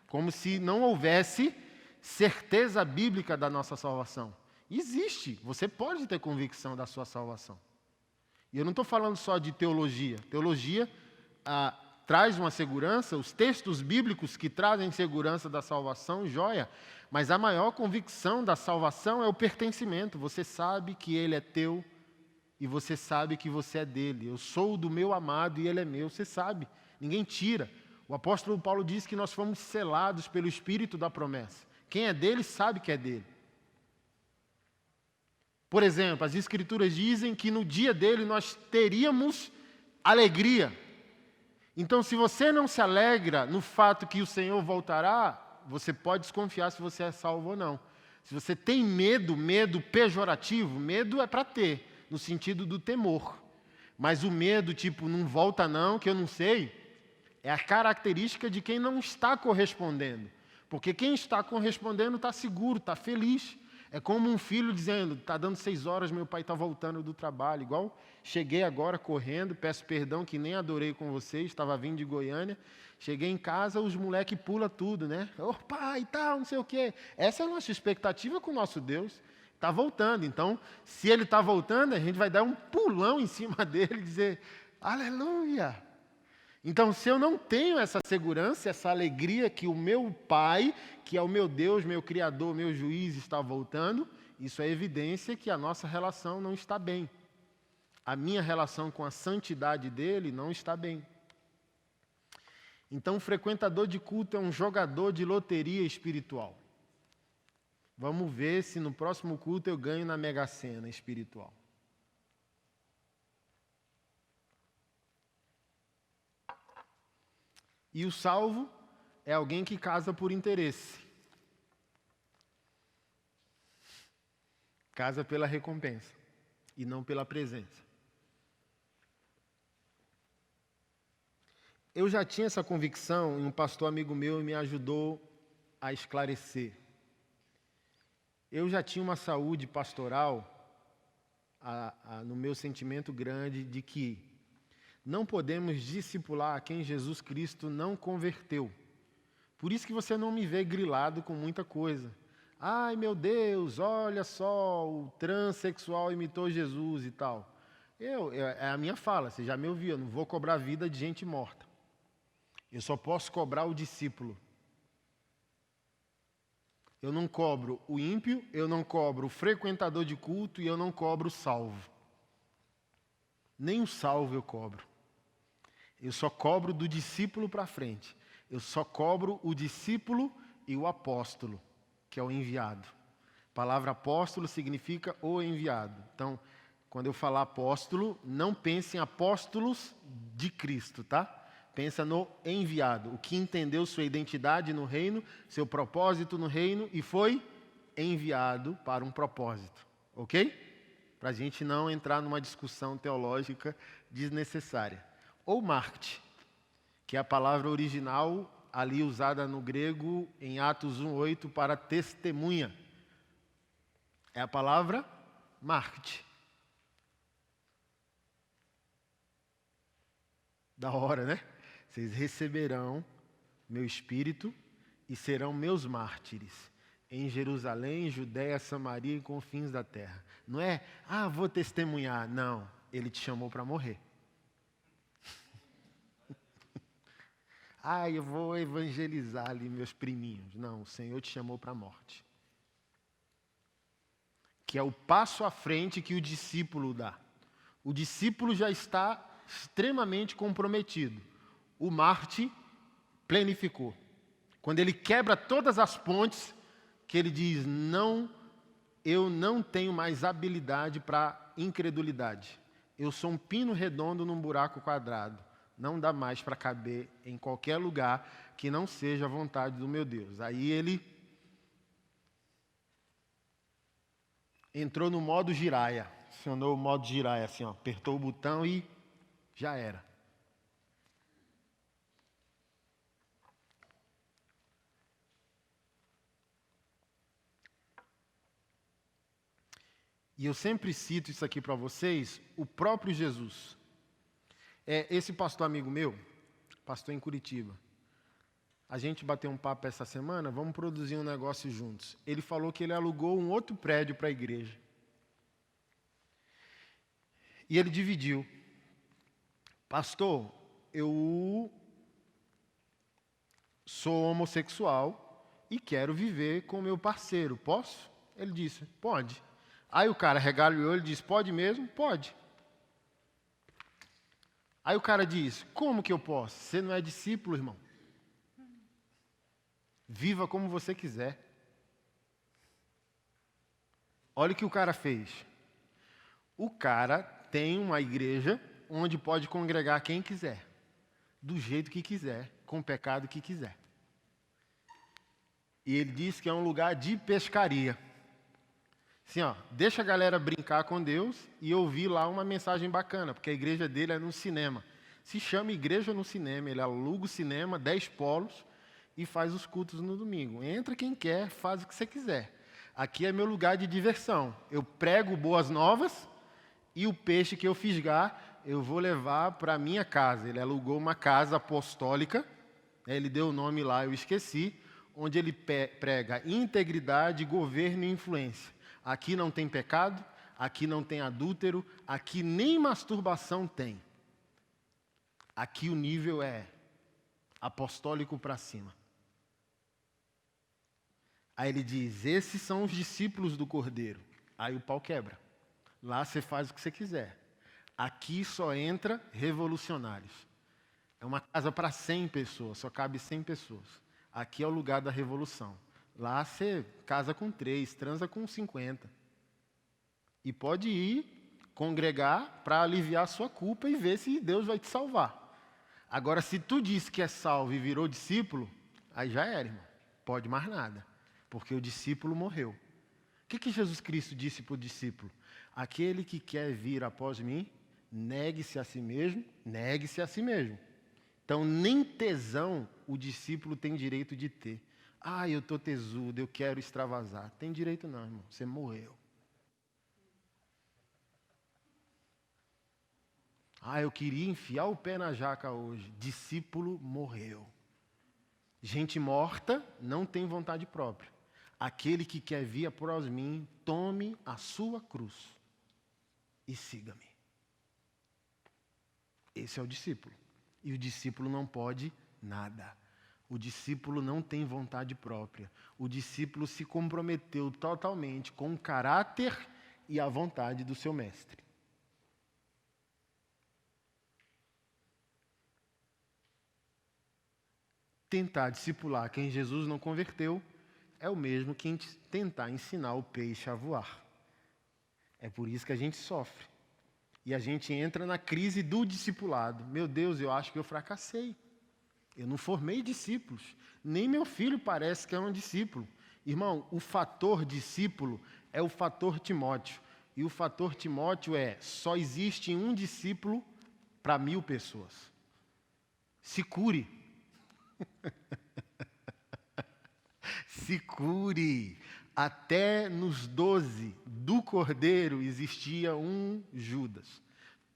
como se não houvesse certeza bíblica da nossa salvação. Existe, você pode ter convicção da sua salvação. E eu não estou falando só de teologia. Teologia traz uma segurança, os textos bíblicos que trazem segurança da salvação, joia, mas a maior convicção da salvação é o pertencimento. Você sabe que Ele é teu e você sabe que você é dele. Eu sou do meu amado e Ele é meu, você sabe, ninguém tira. O apóstolo Paulo diz que nós fomos selados pelo Espírito da promessa. Quem é dele sabe que é dele. Por exemplo, as Escrituras dizem que no dia dele nós teríamos alegria. Então, se você não se alegra no fato que o Senhor voltará, você pode desconfiar se você é salvo ou não. Se você tem medo, medo pejorativo, medo é para ter, no sentido do temor. Mas o medo, tipo, não volta não, que eu não sei, é a característica de quem não está correspondendo. Porque quem está correspondendo está seguro, está feliz. É como um filho dizendo, está dando 6 horas, meu pai está voltando do trabalho. Igual cheguei agora correndo, peço perdão que nem adorei com vocês, estava vindo de Goiânia. Cheguei em casa, os moleques pulam tudo, né? Ô pai, tal, não sei o quê. Essa é a nossa expectativa com o nosso Deus. Está voltando. Então, se ele está voltando, a gente vai dar um pulão em cima dele e dizer, aleluia! Então, se eu não tenho essa segurança, essa alegria que o meu Pai, que é o meu Deus, meu Criador, meu Juiz, está voltando, isso é evidência que a nossa relação não está bem. A minha relação com a santidade dele não está bem. Então, o frequentador de culto é um jogador de loteria espiritual. Vamos ver se no próximo culto eu ganho na Mega Sena espiritual. E o salvo é alguém que casa por interesse. Casa pela recompensa e não pela presença. Eu já tinha essa convicção e um pastor amigo meu me ajudou a esclarecer. Eu já tinha uma saúde pastoral no meu sentimento grande de que não podemos discipular quem Jesus Cristo não converteu. Por isso que você não me vê grilado com muita coisa. Ai, meu Deus, olha só, o transexual imitou Jesus e tal. É a minha fala, você já me ouviu, eu não vou cobrar a vida de gente morta. Eu só posso cobrar o discípulo. Eu não cobro o ímpio, eu não cobro o frequentador de culto e eu não cobro o salvo. Nem o salvo eu cobro. Eu só cobro do discípulo para frente. Eu só cobro o discípulo e o apóstolo, que é o enviado. A palavra apóstolo significa o enviado. Então, quando eu falar apóstolo, não pense em apóstolos de Cristo, tá? Pensa no enviado, o que entendeu sua identidade no reino, seu propósito no reino e foi enviado para um propósito, ok? Para a gente não entrar numa discussão teológica desnecessária. Ou marketing, que é a palavra original ali usada no grego em Atos 1:8 para testemunha. É a palavra marketing. Da hora, né? Vocês receberão meu espírito e serão meus mártires em Jerusalém, Judéia, Samaria e confins da terra. Não é, vou testemunhar. Não, ele te chamou para morrer. Eu vou evangelizar ali meus priminhos. Não, o Senhor te chamou para a morte. Que é o passo à frente que o discípulo dá. O discípulo já está extremamente comprometido. O mártir plenificou. Quando ele quebra todas as pontes, que ele diz, não, eu não tenho mais habilidade para incredulidade. Eu sou um pino redondo num buraco quadrado. Não dá mais para caber em qualquer lugar que não seja a vontade do meu Deus. Aí ele entrou no modo giraia. Acionou o modo giraia assim, ó, apertou o botão e já era. E eu sempre cito isso aqui para vocês, o próprio Jesus. Esse pastor amigo meu, pastor em Curitiba, a gente bateu um papo essa semana, vamos produzir um negócio juntos. Ele falou que ele alugou um outro prédio para a igreja. E ele dividiu. Pastor, eu sou homossexual e quero viver com meu parceiro. Posso? Ele disse, pode. Aí o cara regala o olho e diz, pode mesmo? Pode. Aí o cara diz, como que eu posso? Você não é discípulo, irmão. Viva como você quiser. Olha o que o cara fez. O cara tem uma igreja onde pode congregar quem quiser, do jeito que quiser, com o pecado que quiser. E ele diz que é um lugar de pescaria. Assim, ó, deixa a galera brincar com Deus e ouvir lá uma mensagem bacana, porque a igreja dele é no cinema. Se chama Igreja no Cinema, ele aluga o cinema, 10 polos, e faz os cultos no domingo. Entra quem quer, faz o que você quiser. Aqui é meu lugar de diversão. Eu prego boas novas e o peixe que eu fisgar, eu vou levar para a minha casa. Ele alugou uma casa apostólica, ele deu o nome lá, eu esqueci, onde ele prega integridade, governo e influência. Aqui não tem pecado, aqui não tem adúltero, aqui nem masturbação tem. Aqui o nível é apostólico para cima. Aí ele diz, esses são os discípulos do Cordeiro. Aí o pau quebra. Lá você faz o que você quiser. Aqui só entra revolucionários. É uma casa para 100 pessoas, só cabe 100 pessoas. Aqui é o lugar da revolução. Lá você casa com 3, transa com 50. E pode ir congregar para aliviar a sua culpa e ver se Deus vai te salvar. Agora, se tu disse que é salvo e virou discípulo, aí já era, irmão. Pode mais nada, porque o discípulo morreu. O que Jesus Cristo disse para o discípulo? Aquele que quer vir após mim, negue-se a si mesmo, negue-se a si mesmo. Então, nem tesão o discípulo tem direito de ter. Ah, eu estou tesudo, eu quero extravasar. Tem direito não, irmão. Você morreu. Ah, eu queria enfiar o pé na jaca hoje. Discípulo morreu. Gente morta não tem vontade própria. Aquele que quer vir após mim, tome a sua cruz e siga-me. Esse é o discípulo. E o discípulo não pode nada. O discípulo não tem vontade própria. O discípulo se comprometeu totalmente com o caráter e a vontade do seu mestre. Tentar discipular quem Jesus não converteu é o mesmo que tentar ensinar o peixe a voar. É por isso que a gente sofre. E a gente entra na crise do discipulado. Meu Deus, eu acho que eu fracassei. Eu não formei discípulos. Nem meu filho parece que é um discípulo. Irmão, o fator discípulo é o fator Timóteo. E o fator Timóteo é, só existe um discípulo para 1000 pessoas. Se cure. Se cure. Até nos 12 do Cordeiro existia um Judas.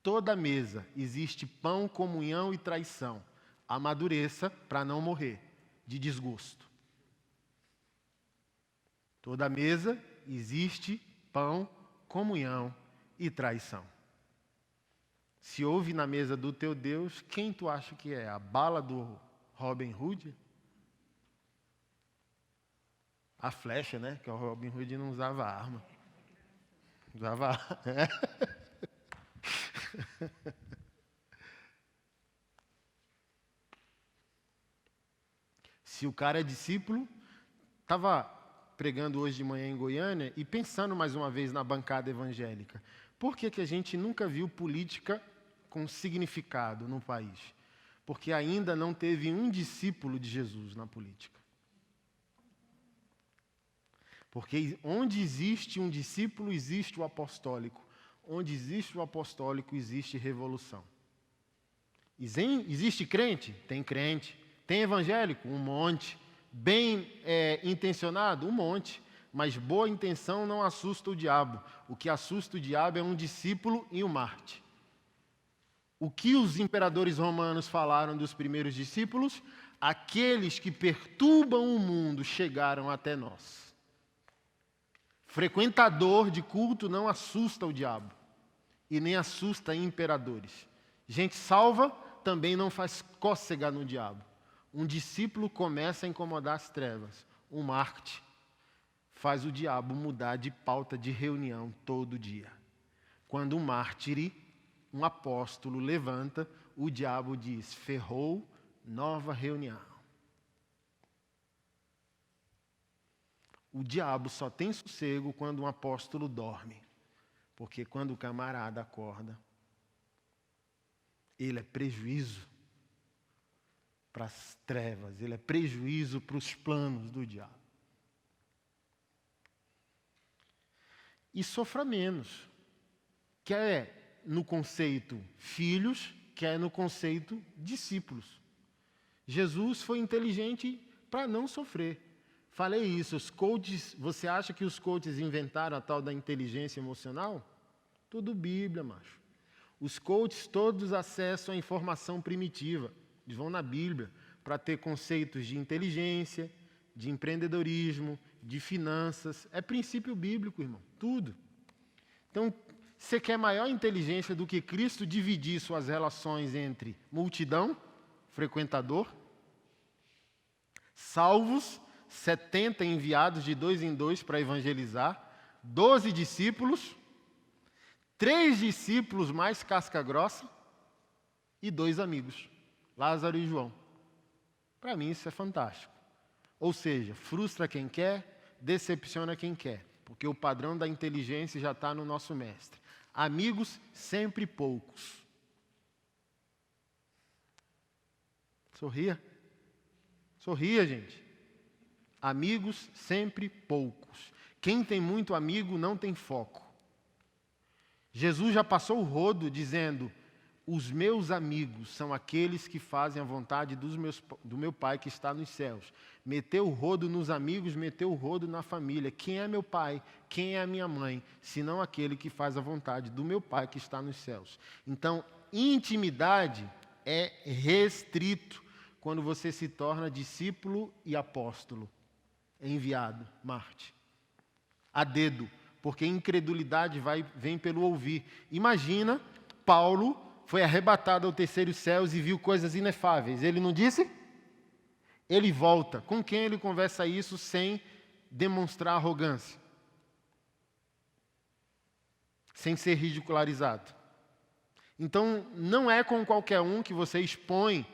Toda mesa existe pão, comunhão e traição. Amadureça para não morrer de desgosto. Toda mesa existe pão, comunhão e traição. Se houve na mesa do teu Deus, quem tu acha que é? A bala do Robin Hood? A flecha, né? Que o Robin Hood não usava arma. Usava arma. Se o cara é discípulo, estava pregando hoje de manhã em Goiânia e pensando mais uma vez na bancada evangélica. Por que a gente nunca viu política com significado no país? Porque ainda não teve um discípulo de Jesus na política. Porque onde existe um discípulo, existe o apostólico. Onde existe o apostólico, existe revolução. Existe crente? Tem crente. Tem evangélico? Um monte. Bem intencionado? Um monte. Mas boa intenção não assusta o diabo. O que assusta o diabo é um discípulo e um Marte. O que os imperadores romanos falaram dos primeiros discípulos? Aqueles que perturbam o mundo chegaram até nós. Frequentador de culto não assusta o diabo. E nem assusta imperadores. Gente salva também não faz cócega no diabo. Um discípulo começa a incomodar as trevas. Um Marte faz o diabo mudar de pauta de reunião todo dia. Quando um mártire, um apóstolo, levanta, o diabo diz, ferrou, nova reunião. O diabo só tem sossego quando um apóstolo dorme. Porque quando o camarada acorda, ele é prejuízo para as trevas, ele é prejuízo para os planos do diabo. e sofra menos. Quer no conceito filhos, quer no conceito discípulos. Jesus foi inteligente para não sofrer. Falei isso, os coaches, você acha que os coaches inventaram a tal da inteligência emocional? Tudo Bíblia, macho. Os coaches todos acessam a informação primitiva. Eles vão na Bíblia para ter conceitos de inteligência, de empreendedorismo, de finanças. É princípio bíblico, irmão. Tudo. Então, você quer maior inteligência do que Cristo dividir suas relações entre multidão, frequentador, salvos, 70 enviados de 2 em 2 para evangelizar, 12 discípulos, 3 discípulos mais casca grossa e 2 amigos, Lázaro e João. Para mim isso é fantástico. Ou seja, frustra quem quer, decepciona quem quer, porque o padrão da inteligência já está no nosso mestre. Amigos sempre poucos. Sorria. Sorria, gente. Amigos sempre poucos. Quem tem muito amigo não tem foco. Jesus já passou o rodo dizendo: os meus amigos são aqueles que fazem a vontade do meu Pai que está nos céus. Meteu o rodo nos amigos, meteu o rodo na família. Quem é meu pai? Quem é a minha mãe? Senão aquele que faz a vontade do meu Pai que está nos céus. Então, intimidade é restrito quando você se torna discípulo e apóstolo. Enviado, Marte. A dedo, porque incredulidade vem pelo ouvir. Imagina, Paulo foi arrebatado ao terceiro céu e viu coisas inefáveis. Ele não disse? Ele volta. Com quem ele conversa isso sem demonstrar arrogância? Sem ser ridicularizado. Então, não é com qualquer um que você expõe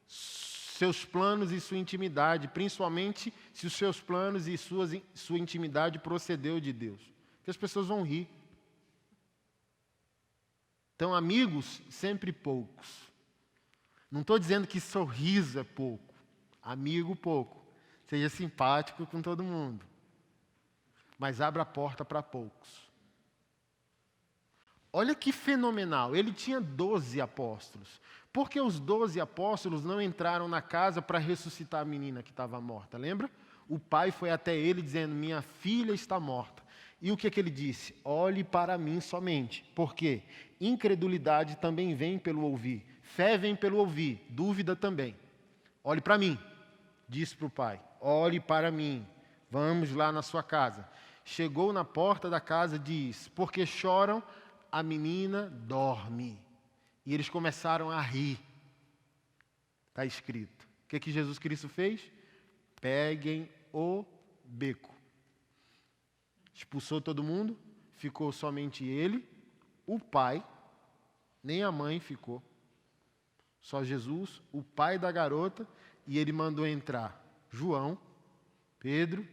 seus planos e sua intimidade, principalmente se os seus planos e sua intimidade procedeu de Deus. Porque as pessoas vão rir. Então, amigos, sempre poucos. Não estou dizendo que sorriso é pouco. Amigo, pouco. Seja simpático com todo mundo. Mas abra a porta para poucos. Olha que fenomenal. Ele tinha 12 apóstolos. Por que os 12 apóstolos não entraram na casa para ressuscitar a menina que estava morta? Lembra? O pai foi até ele dizendo: minha filha está morta. E o que ele disse? Olhe para mim somente. Por quê? Incredulidade também vem pelo ouvir. Fé vem pelo ouvir. Dúvida também. Olhe para mim. Disse para o pai. Olhe para mim. Vamos lá na sua casa. Chegou na porta da casa e diz: porque choram, a menina dorme. E eles começaram a rir. Está escrito. O que Jesus Cristo fez? Peguem o beco. Expulsou todo mundo, ficou somente ele, o pai, nem a mãe ficou. Só Jesus, o pai da garota, e ele mandou entrar João, Pedro,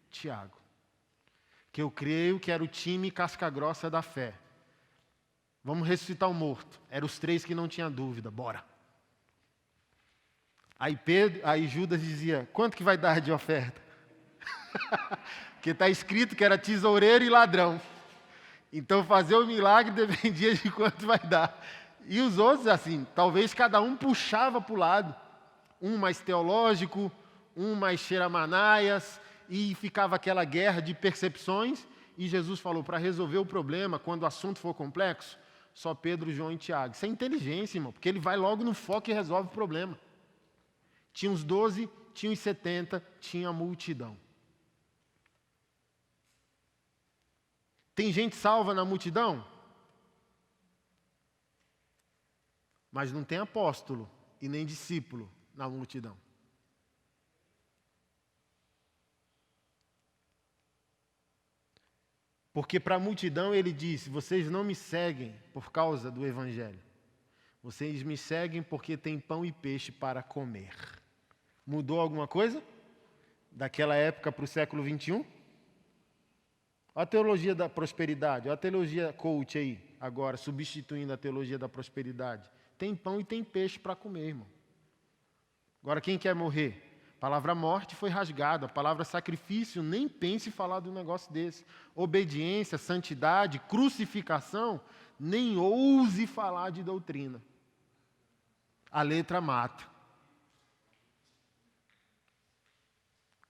Tiago. Que eu creio que era o time casca-grossa da fé. Vamos ressuscitar o morto. Eram os 3 que não tinham dúvida. Bora. Aí Judas dizia: quanto que vai dar de oferta? Porque está escrito que era tesoureiro e ladrão. Então fazer o milagre dependia de quanto vai dar. E os outros, assim, talvez cada um puxava para o lado. Um mais teológico, um mais cheiramanaias, e ficava aquela guerra de percepções. E Jesus falou: para resolver o problema, quando o assunto for complexo, só Pedro, João e Tiago. Isso é inteligência, irmão, porque ele vai logo no foco e resolve o problema. Tinha os 12, tinha os 70, tinha a multidão. Tem gente salva na multidão? Mas não tem apóstolo e nem discípulo na multidão. Porque para a multidão ele disse: vocês não me seguem por causa do Evangelho. Vocês me seguem porque tem pão e peixe para comer. Mudou alguma coisa? Daquela época para o século 21? Olha a teologia da prosperidade, olha a teologia coach aí, agora, substituindo a teologia da prosperidade. Tem pão e tem peixe para comer, irmão. Agora, quem quer morrer? palavra morte foi rasgada, a palavra sacrifício, nem pense em falar de um negócio desse. Obediência, santidade, crucificação, nem ouse falar de doutrina. A letra mata.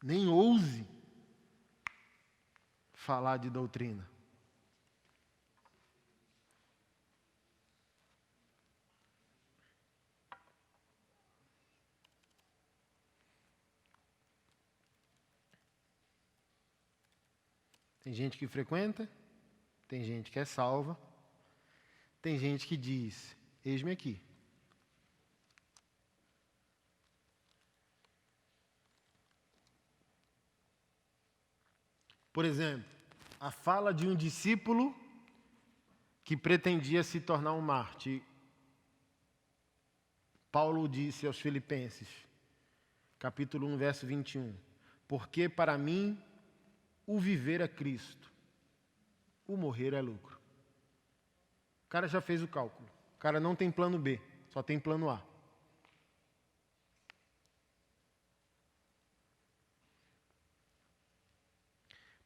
Nem ouse falar de doutrina. Tem gente que frequenta, tem gente que é salva, tem gente que diz: eis-me aqui. Por exemplo, a fala de um discípulo que pretendia se tornar um mártir. Paulo disse aos Filipenses, capítulo 1, verso 21, porque para mim o viver é Cristo, o morrer é lucro. O cara já fez o cálculo. O cara não tem plano B, só tem plano A.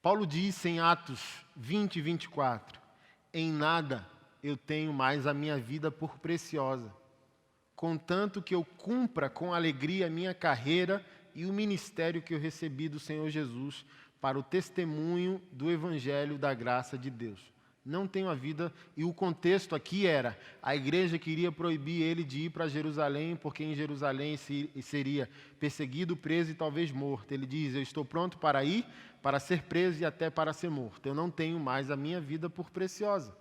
Paulo disse em Atos 20 e 24, em nada eu tenho mais a minha vida por preciosa, contanto que eu cumpra com alegria a minha carreira e o ministério que eu recebi do Senhor Jesus para o testemunho do Evangelho da graça de Deus. Não tenho a vida, e o contexto aqui era, a igreja queria proibir ele de ir para Jerusalém, porque em Jerusalém seria perseguido, preso e talvez morto. Ele diz, eu estou pronto para ir, para ser preso e até para ser morto. Eu não tenho mais a minha vida por preciosa.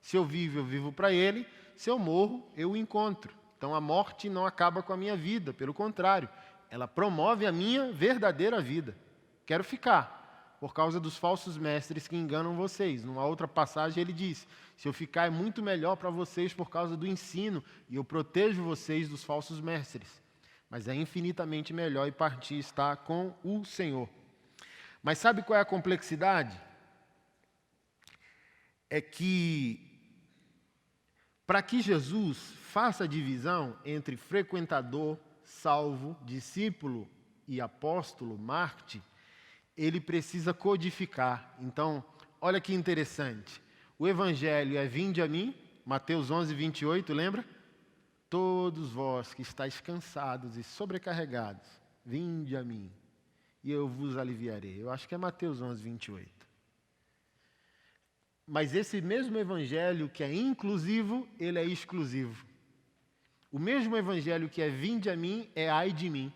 Se eu vivo para ele, se eu morro, eu o encontro. Então a morte não acaba com a minha vida, pelo contrário, ela promove a minha verdadeira vida. Quero ficar, por causa dos falsos mestres que enganam vocês. Numa outra passagem ele diz, se eu ficar é muito melhor para vocês por causa do ensino, e eu protejo vocês dos falsos mestres. Mas é infinitamente melhor ir partir estar com o Senhor. Mas sabe qual é a complexidade? É que para que Jesus faça a divisão entre frequentador, salvo, discípulo e apóstolo, mártir, ele precisa codificar. Então, olha que interessante. O evangelho é vinde a mim, Mateus 11, 28, lembra? Todos vós que estáis cansados e sobrecarregados, vinde a mim, e eu vos aliviarei. Eu acho que é Mateus 11, 28. Mas esse mesmo evangelho que é inclusivo, ele é exclusivo. O mesmo evangelho que é vinde a mim, é ai de mim.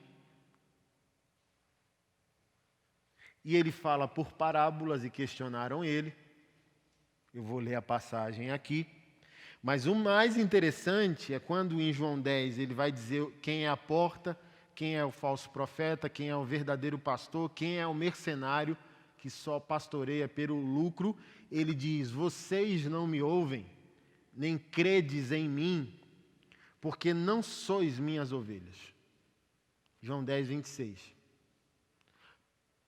E ele fala por parábolas e questionaram ele. Eu vou ler a passagem aqui. Mas o mais interessante é quando em João 10 ele vai dizer quem é a porta, quem é o falso profeta, quem é o verdadeiro pastor, quem é o mercenário que só pastoreia pelo lucro. Ele diz, vocês não me ouvem, nem credes em mim, porque não sois minhas ovelhas. João 10, 26.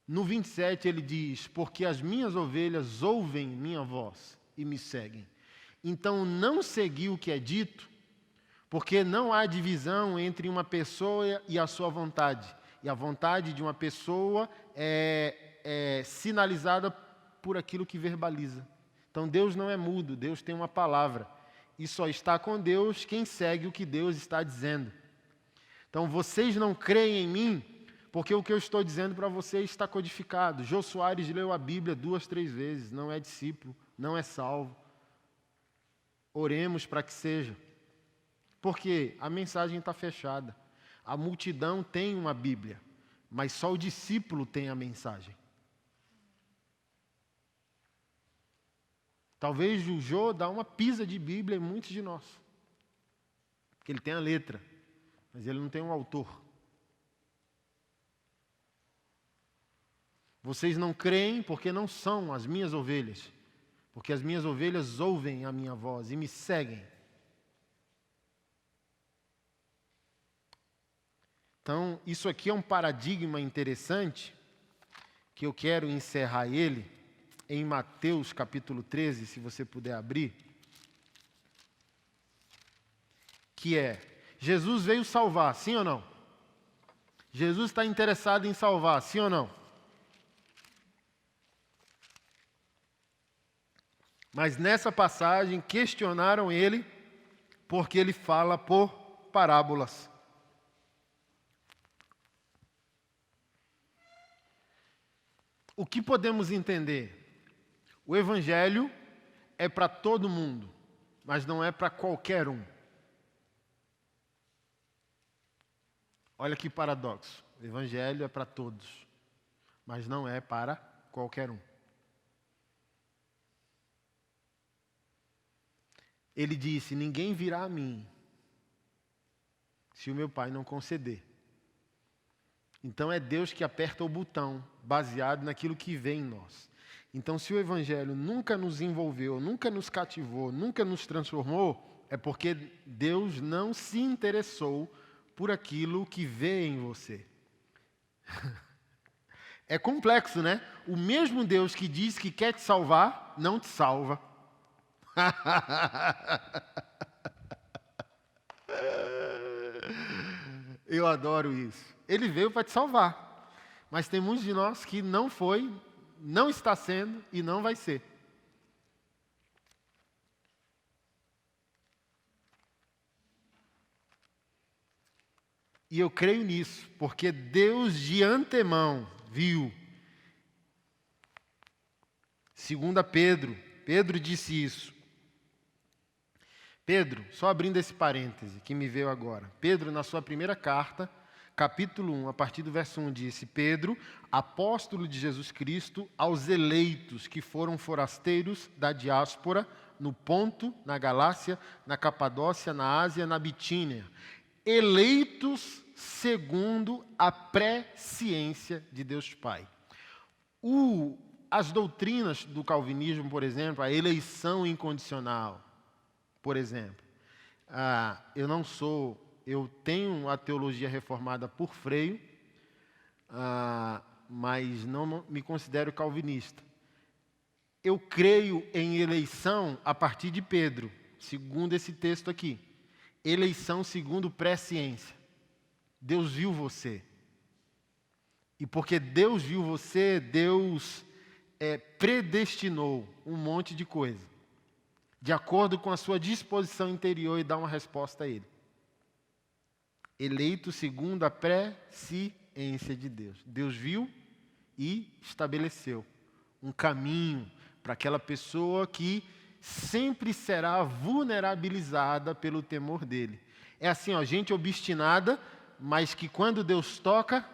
No 27 ele diz, porque as minhas ovelhas ouvem minha voz e me seguem. Então não segui o que é dito, porque não há divisão entre uma pessoa e a sua vontade. E a vontade de uma pessoa é sinalizada por aquilo que verbaliza. Então Deus não é mudo, Deus tem uma palavra. E só está com Deus quem segue o que Deus está dizendo. Então vocês não creem em mim, porque o que eu estou dizendo para vocês está codificado. Jô Soares leu a Bíblia 2, 3 vezes, não é discípulo, não é salvo. Oremos para que seja. Porque a mensagem está fechada. A multidão tem uma Bíblia, mas só o discípulo tem a mensagem. Talvez o Jô dá uma pisa de Bíblia em muitos de nós. Porque ele tem a letra, mas ele não tem um autor. Vocês não creem porque não são as minhas ovelhas, porque as minhas ovelhas ouvem a minha voz e me seguem. Então, isso aqui é um paradigma interessante, que eu quero encerrar ele em Mateus capítulo 13, se você puder abrir, que é, Jesus veio salvar, sim ou não? Jesus está interessado em salvar, sim ou não? Mas nessa passagem questionaram ele porque ele fala por parábolas. O que podemos entender? O Evangelho é para todo mundo, mas não é para qualquer um. Olha que paradoxo. O Evangelho é para todos, mas não é para qualquer um. Ele disse: ninguém virá a mim se o meu Pai não conceder. Então é Deus que aperta o botão, baseado naquilo que vê em nós. Então, se o Evangelho nunca nos envolveu, nunca nos cativou, nunca nos transformou, é porque Deus não se interessou por aquilo que vê em você. É complexo, né? O mesmo Deus que diz que quer te salvar, não te salva. Eu adoro isso. Ele veio para te salvar. Mas tem muitos de nós que não foi, não está sendo e não vai ser. E eu creio nisso, porque Deus de antemão viu. 2 Pedro disse isso. Pedro, só abrindo esse parêntese que me veio agora. Pedro, na sua primeira carta, capítulo 1, a partir do verso 1, disse: Pedro, apóstolo de Jesus Cristo, aos eleitos que foram forasteiros da diáspora, no Ponto, na Galácia, na Capadócia, na Ásia, na Bitínia, eleitos segundo a presciência de Deus Pai. As doutrinas do calvinismo, por exemplo, a eleição incondicional, por exemplo, eu tenho a teologia reformada por Freio, mas não me considero calvinista. Eu creio em eleição a partir de Pedro, segundo esse texto aqui. Eleição segundo presciência. Deus viu você. E porque Deus viu você, Deus predestinou um monte de coisa, de acordo com a sua disposição interior, e dá uma resposta a ele. Eleito segundo a presciência de Deus. Deus viu e estabeleceu um caminho para aquela pessoa que sempre será vulnerabilizada pelo temor dele. É assim, gente obstinada, mas que quando Deus toca...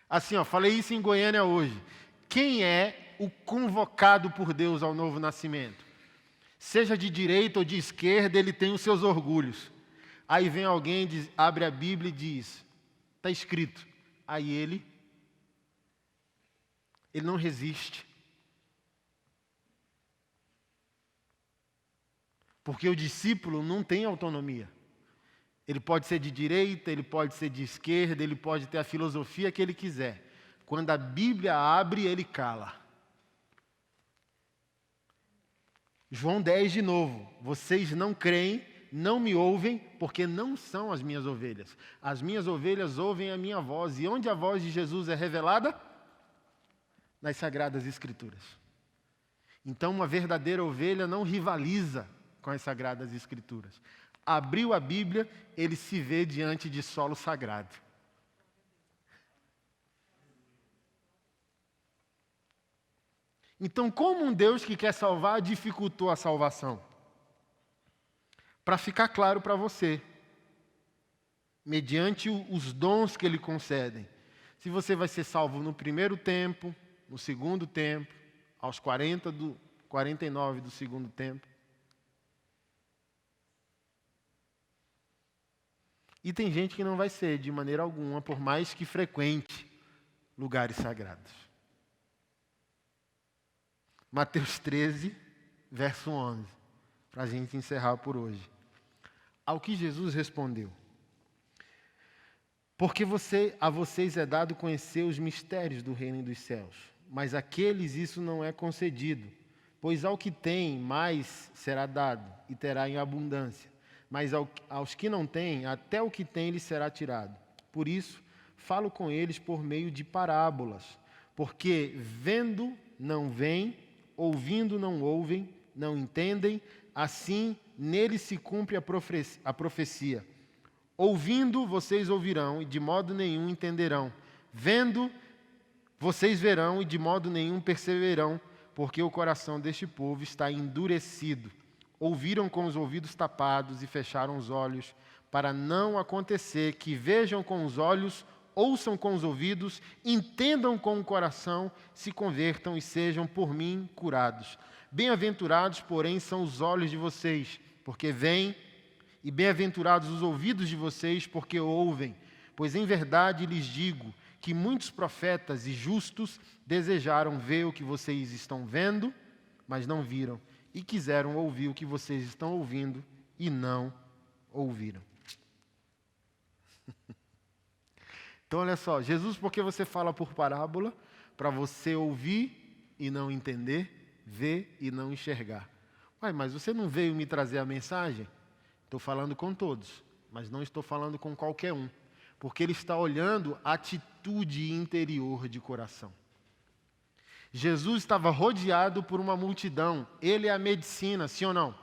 Assim, falei isso em Goiânia hoje. Quem é o convocado por Deus ao novo nascimento? Seja de direita ou de esquerda, ele tem os seus orgulhos. Aí vem alguém, abre a Bíblia e diz: está escrito. Aí ele não resiste. Porque o discípulo não tem autonomia. Ele pode ser de direita, ele pode ser de esquerda, ele pode ter a filosofia que ele quiser. Quando a Bíblia abre, ele cala. João 10 de novo. Vocês não creem, não me ouvem, porque não são as minhas ovelhas. As minhas ovelhas ouvem a minha voz. E onde a voz de Jesus é revelada? Nas Sagradas Escrituras. Então, uma verdadeira ovelha não rivaliza com as Sagradas Escrituras. Abriu a Bíblia, ele se vê diante de solo sagrado. Então, como um Deus que quer salvar dificultou a salvação? Para ficar claro para você, mediante os dons que Ele concede, se você vai ser salvo no primeiro tempo, no segundo tempo, aos 49 do segundo tempo. E tem gente que não vai ser de maneira alguma, por mais que frequente lugares sagrados. Mateus 13, verso 11, para a gente encerrar por hoje. Ao que Jesus respondeu: porque a vocês é dado conhecer os mistérios do reino dos céus, mas àqueles isso não é concedido, pois ao que tem mais será dado e terá em abundância, mas aos que não têm, até o que tem lhes será tirado. Por isso, falo com eles por meio de parábolas, porque vendo não veem, ouvindo não ouvem, não entendem, assim neles se cumpre a profecia. Ouvindo, vocês ouvirão, e de modo nenhum entenderão. Vendo, vocês verão, e de modo nenhum perceberão, porque o coração deste povo está endurecido. Ouviram com os ouvidos tapados e fecharam os olhos, para não acontecer que vejam com os olhos, ouçam com os ouvidos, entendam com o coração, se convertam e sejam por mim curados. Bem-aventurados, porém, são os olhos de vocês, porque veem, e bem-aventurados os ouvidos de vocês, porque ouvem. Pois em verdade lhes digo que muitos profetas e justos desejaram ver o que vocês estão vendo, mas não viram, e quiseram ouvir o que vocês estão ouvindo, e não ouviram. Então, olha só, Jesus, por que você fala por parábola? Para você ouvir e não entender, ver e não enxergar. Ué, mas você não veio me trazer a mensagem? Estou falando com todos, mas não estou falando com qualquer um. Porque ele está olhando a atitude interior de coração. Jesus estava rodeado por uma multidão. Ele é a medicina, sim ou não?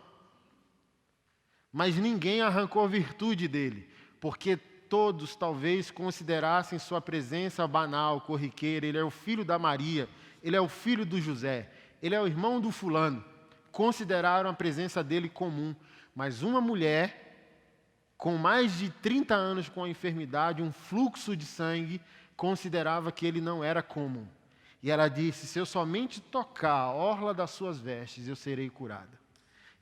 Mas ninguém arrancou virtude dele, porque todos talvez considerassem sua presença banal, corriqueira. Ele é o filho da Maria, ele é o filho do José, ele é o irmão do fulano. Consideraram a presença dele comum. Mas uma mulher com mais de 30 anos com a enfermidade, um fluxo de sangue, considerava que ele não era comum. E ela disse: se eu somente tocar a orla das suas vestes, eu serei curada.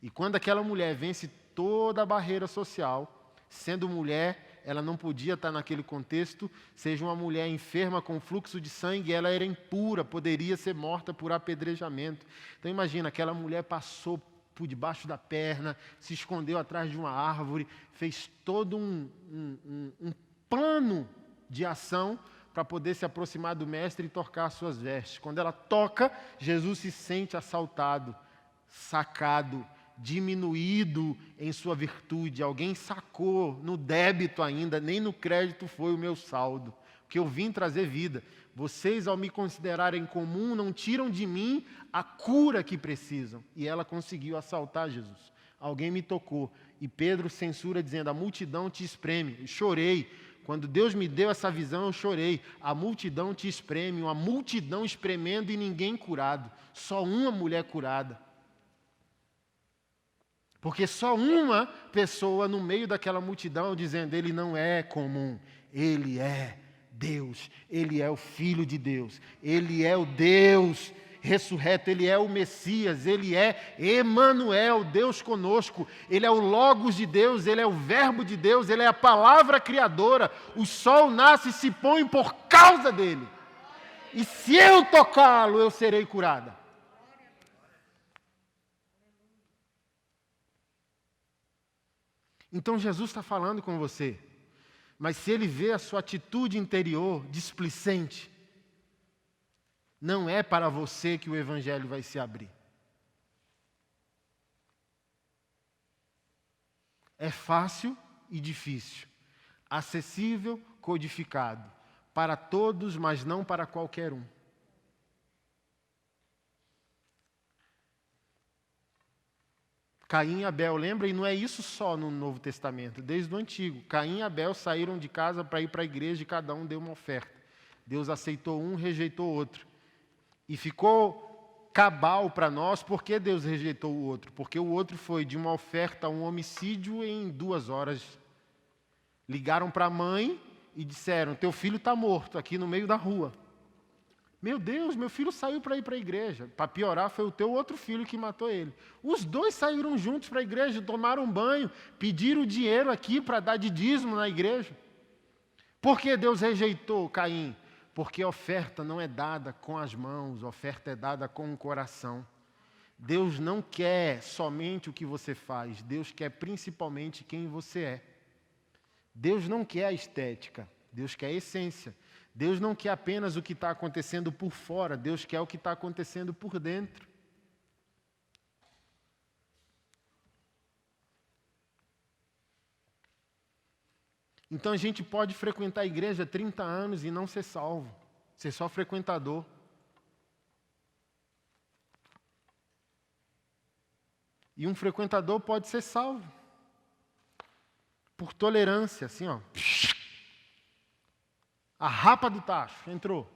E quando aquela mulher vence toda a barreira social, sendo mulher, ela não podia estar naquele contexto, seja uma mulher enferma com fluxo de sangue, ela era impura, poderia ser morta por apedrejamento. Então imagina, aquela mulher passou por debaixo da perna, se escondeu atrás de uma árvore, fez todo um plano de ação para poder se aproximar do mestre e tocar as suas vestes. Quando ela toca, Jesus se sente assaltado, sacado, diminuído em sua virtude. Alguém sacou no débito ainda, nem no crédito foi o meu saldo, porque eu vim trazer vida. Vocês, ao me considerarem comum, não tiram de mim a cura que precisam. E ela conseguiu assaltar Jesus. Alguém me tocou. E Pedro censura dizendo: a multidão te espreme. Eu chorei. Quando Deus me deu essa visão, eu chorei. A multidão te espreme, uma multidão espremendo e ninguém curado. Só uma mulher curada. Porque só uma pessoa no meio daquela multidão dizendo: ele não é comum, ele é Deus, ele é o Filho de Deus, ele é o Deus ressurreto, ele é o Messias, ele é Emanuel, Deus conosco, ele é o Logos de Deus, ele é o Verbo de Deus, ele é a palavra criadora. O sol nasce e se põe por causa dele. E se eu tocá-lo, eu serei curada. Então Jesus está falando com você. Mas se ele vê a sua atitude interior displicente, não é para você que o evangelho vai se abrir. É fácil e difícil, acessível, codificado, para todos, mas não para qualquer um. Caim e Abel, lembra? E não é isso só no Novo Testamento, desde o Antigo. Caim e Abel saíram de casa para ir para a igreja e cada um deu uma oferta. Deus aceitou um, rejeitou o outro. E ficou cabal para nós, por que Deus rejeitou o outro? Porque o outro foi de uma oferta a um homicídio em 2 horas. Ligaram para a mãe e disseram: teu filho está morto aqui no meio da rua. Meu Deus, meu filho saiu para ir para a igreja. Para piorar, foi o teu outro filho que matou ele. Os dois saíram juntos para a igreja, tomaram banho, pediram dinheiro aqui para dar de dízimo na igreja. Por que Deus rejeitou Caim? Porque a oferta não é dada com as mãos, a oferta é dada com o coração. Deus não quer somente o que você faz, Deus quer principalmente quem você é. Deus não quer a estética, Deus quer a essência. Deus não quer apenas o que está acontecendo por fora, Deus quer o que está acontecendo por dentro. Então a gente pode frequentar a igreja há 30 anos e não ser salvo, ser só frequentador. E um frequentador pode ser salvo por tolerância, assim, ó. A rapa do tacho, entrou.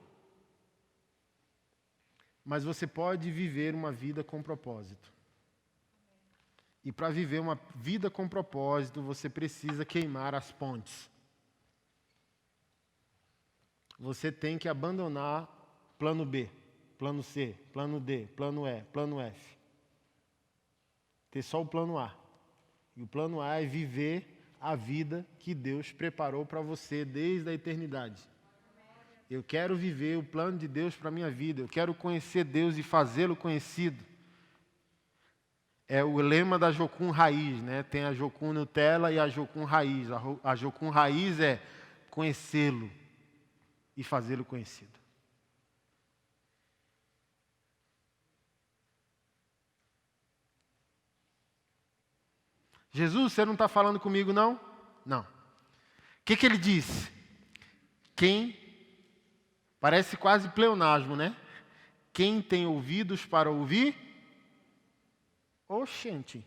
Mas você pode viver uma vida com propósito. E para viver uma vida com propósito, você precisa queimar as pontes. Você tem que abandonar plano B, plano C, plano D, plano E, plano F. Ter só o plano A. E o plano A é viver a vida que Deus preparou para você desde a eternidade. Eu quero viver o plano de Deus para a minha vida. Eu quero conhecer Deus e fazê-lo conhecido. É o lema da Jocum Raiz, né? Tem a Jocum Nutella e a Jocum Raiz. A Jocum Raiz é conhecê-lo e fazê-lo conhecido. Jesus, você não está falando comigo, não? Não. O que ele disse? Parece quase pleonasmo, né? Quem tem ouvidos para ouvir? Oxente.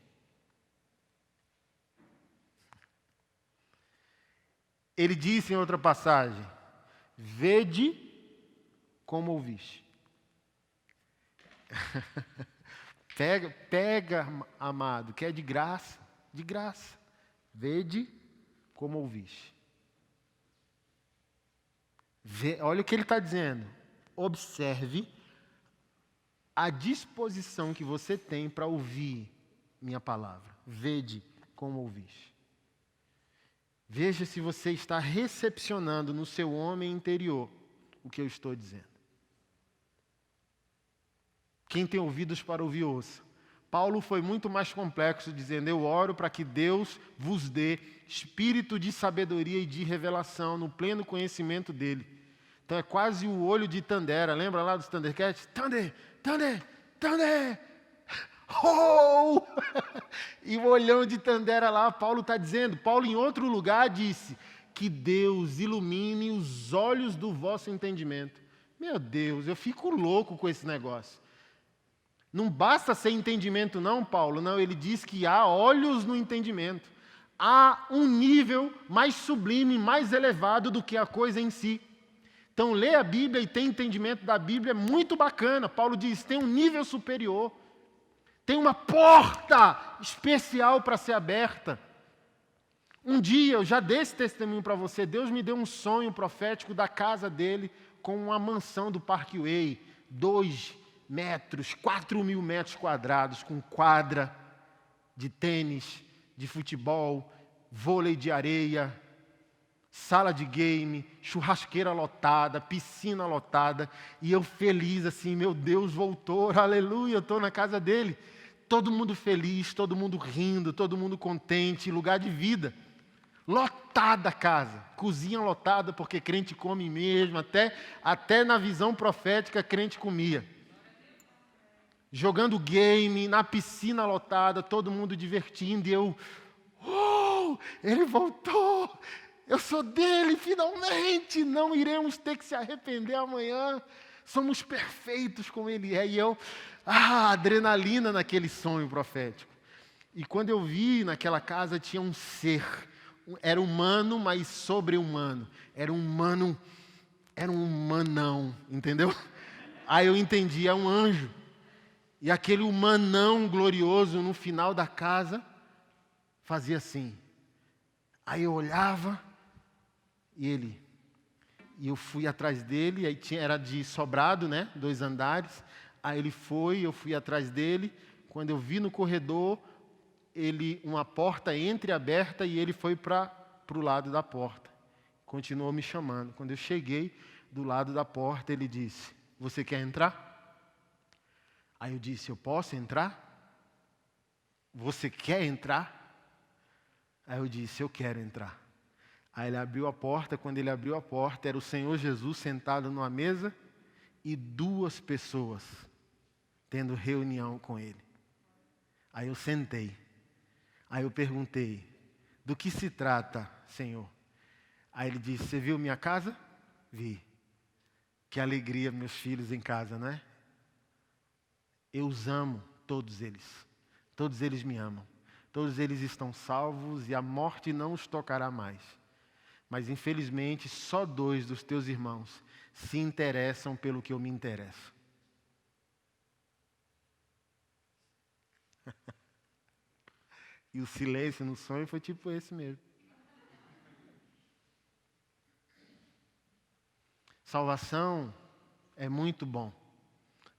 Ele disse em outra passagem: vede como ouviste. Pega, amado, que é de graça, de graça. Vede como ouviste. Olha o que ele está dizendo. Observe a disposição que você tem para ouvir minha palavra. Vede como ouviste. Veja se você está recepcionando no seu homem interior o que eu estou dizendo. Quem tem ouvidos para ouvir, ouça. Paulo foi muito mais complexo, dizendo: eu oro para que Deus vos dê espírito de sabedoria e de revelação no pleno conhecimento dele. Então é quase o olho de Tandera. Lembra lá dos Thundercats? Thunder, Thunder, Thunder! Oh! E o olhão de Tandera lá, Paulo está dizendo. Paulo em outro lugar disse: que Deus ilumine os olhos do vosso entendimento. Meu Deus, eu fico louco com esse negócio. Não basta ser entendimento não, Paulo. Não, ele diz que há olhos no entendimento. Há um nível mais sublime, mais elevado do que a coisa em si. Então, ler a Bíblia e ter entendimento da Bíblia é muito bacana. Paulo diz, tem um nível superior. Tem uma porta especial para ser aberta. Um dia, eu já dei esse testemunho para você, Deus me deu um sonho profético da casa dele com uma mansão do Parque Way, 2 metros, 4.000 metros quadrados, com quadra de tênis, de futebol, vôlei de areia, sala de game, churrasqueira lotada, piscina lotada, e eu feliz assim, meu Deus voltou, aleluia, eu estou na casa dele. Todo mundo feliz, todo mundo rindo, todo mundo contente, lugar de vida. Lotada a casa, cozinha lotada, porque crente come mesmo, até na visão profética crente comia. Jogando game, na piscina lotada, todo mundo divertindo, e eu, ele voltou, eu sou dele, finalmente, não iremos ter que se arrepender amanhã, somos perfeitos como ele é, e eu, adrenalina naquele sonho profético. E quando eu vi naquela casa tinha um ser, era humano, mas sobre-humano, era um humanão, entendeu? Aí eu entendi, é um anjo. E aquele humanão glorioso no final da casa fazia assim. Aí eu olhava e eu fui atrás dele, aí era de sobrado, né? 2 andares. Aí ele foi, eu fui atrás dele. Quando eu vi no corredor, uma porta entreaberta e ele foi para o lado da porta. Continuou me chamando. Quando eu cheguei do lado da porta, ele disse, você quer entrar? Aí eu disse, eu posso entrar? Você quer entrar? Aí eu disse, eu quero entrar. Aí ele abriu a porta, quando ele abriu a porta, era o Senhor Jesus sentado numa mesa e 2 pessoas tendo reunião com ele. Aí eu sentei. Aí eu perguntei, do que se trata, Senhor? Aí ele disse, você viu minha casa? Vi. Que alegria meus filhos em casa, não é? Eu os amo, todos eles. Todos eles me amam. Todos eles estão salvos e a morte não os tocará mais. Mas infelizmente só 2 dos teus irmãos se interessam pelo que eu me interesso. E o silêncio no sonho foi tipo esse mesmo. Salvação é muito bom.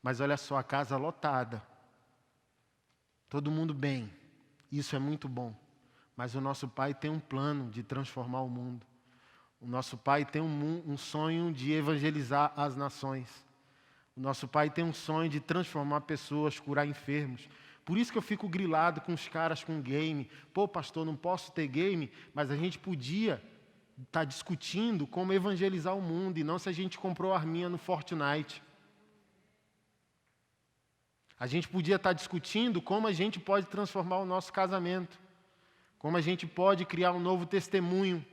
Mas olha só, a casa lotada. Todo mundo bem. Isso é muito bom. Mas o nosso Pai tem um plano de transformar o mundo. O nosso Pai tem um sonho de evangelizar as nações. O nosso Pai tem um sonho de transformar pessoas, curar enfermos. Por isso que eu fico grilado com os caras com game. Pô, pastor, não posso ter game, mas a gente podia estar discutindo como evangelizar o mundo e não se a gente comprou arminha no Fortnite. A gente podia estar discutindo como a gente pode transformar o nosso casamento. Como a gente pode criar um novo testemunho.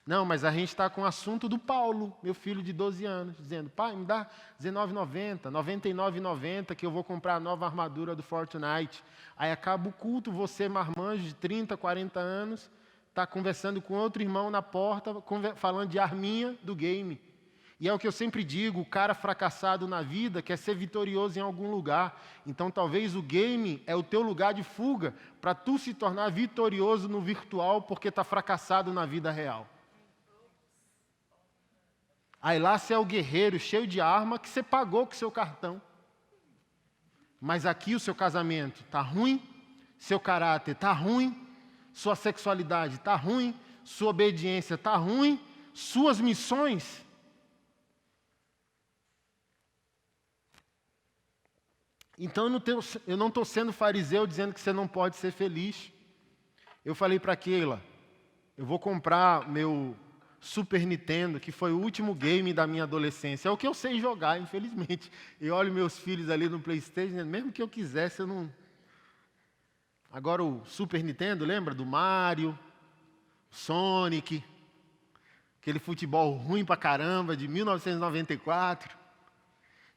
Não, mas a gente está com o assunto do Paulo, meu filho de 12 anos, dizendo, pai, me dá R$19,90, R$99,90 que eu vou comprar a nova armadura do Fortnite. Aí acaba o culto, você, marmanjo de 30, 40 anos, está conversando com outro irmão na porta, falando de arminha do game. E é o que eu sempre digo, o cara fracassado na vida quer ser vitorioso em algum lugar. Então talvez o game é o teu lugar de fuga para tu se tornar vitorioso no virtual porque está fracassado na vida real. Aí lá você é o guerreiro cheio de arma que você pagou com o seu cartão. Mas aqui o seu casamento está ruim, seu caráter está ruim, sua sexualidade está ruim, sua obediência está ruim, suas missões. Então eu não estou sendo fariseu dizendo que você não pode ser feliz. Eu falei para a Keila, eu vou comprar meu Super Nintendo, que foi o último game da minha adolescência. É o que eu sei jogar, infelizmente. Eu olho meus filhos ali no PlayStation, mesmo que eu quisesse, eu não... Agora o Super Nintendo, lembra? Do Mario, Sonic, aquele futebol ruim pra caramba, de 1994.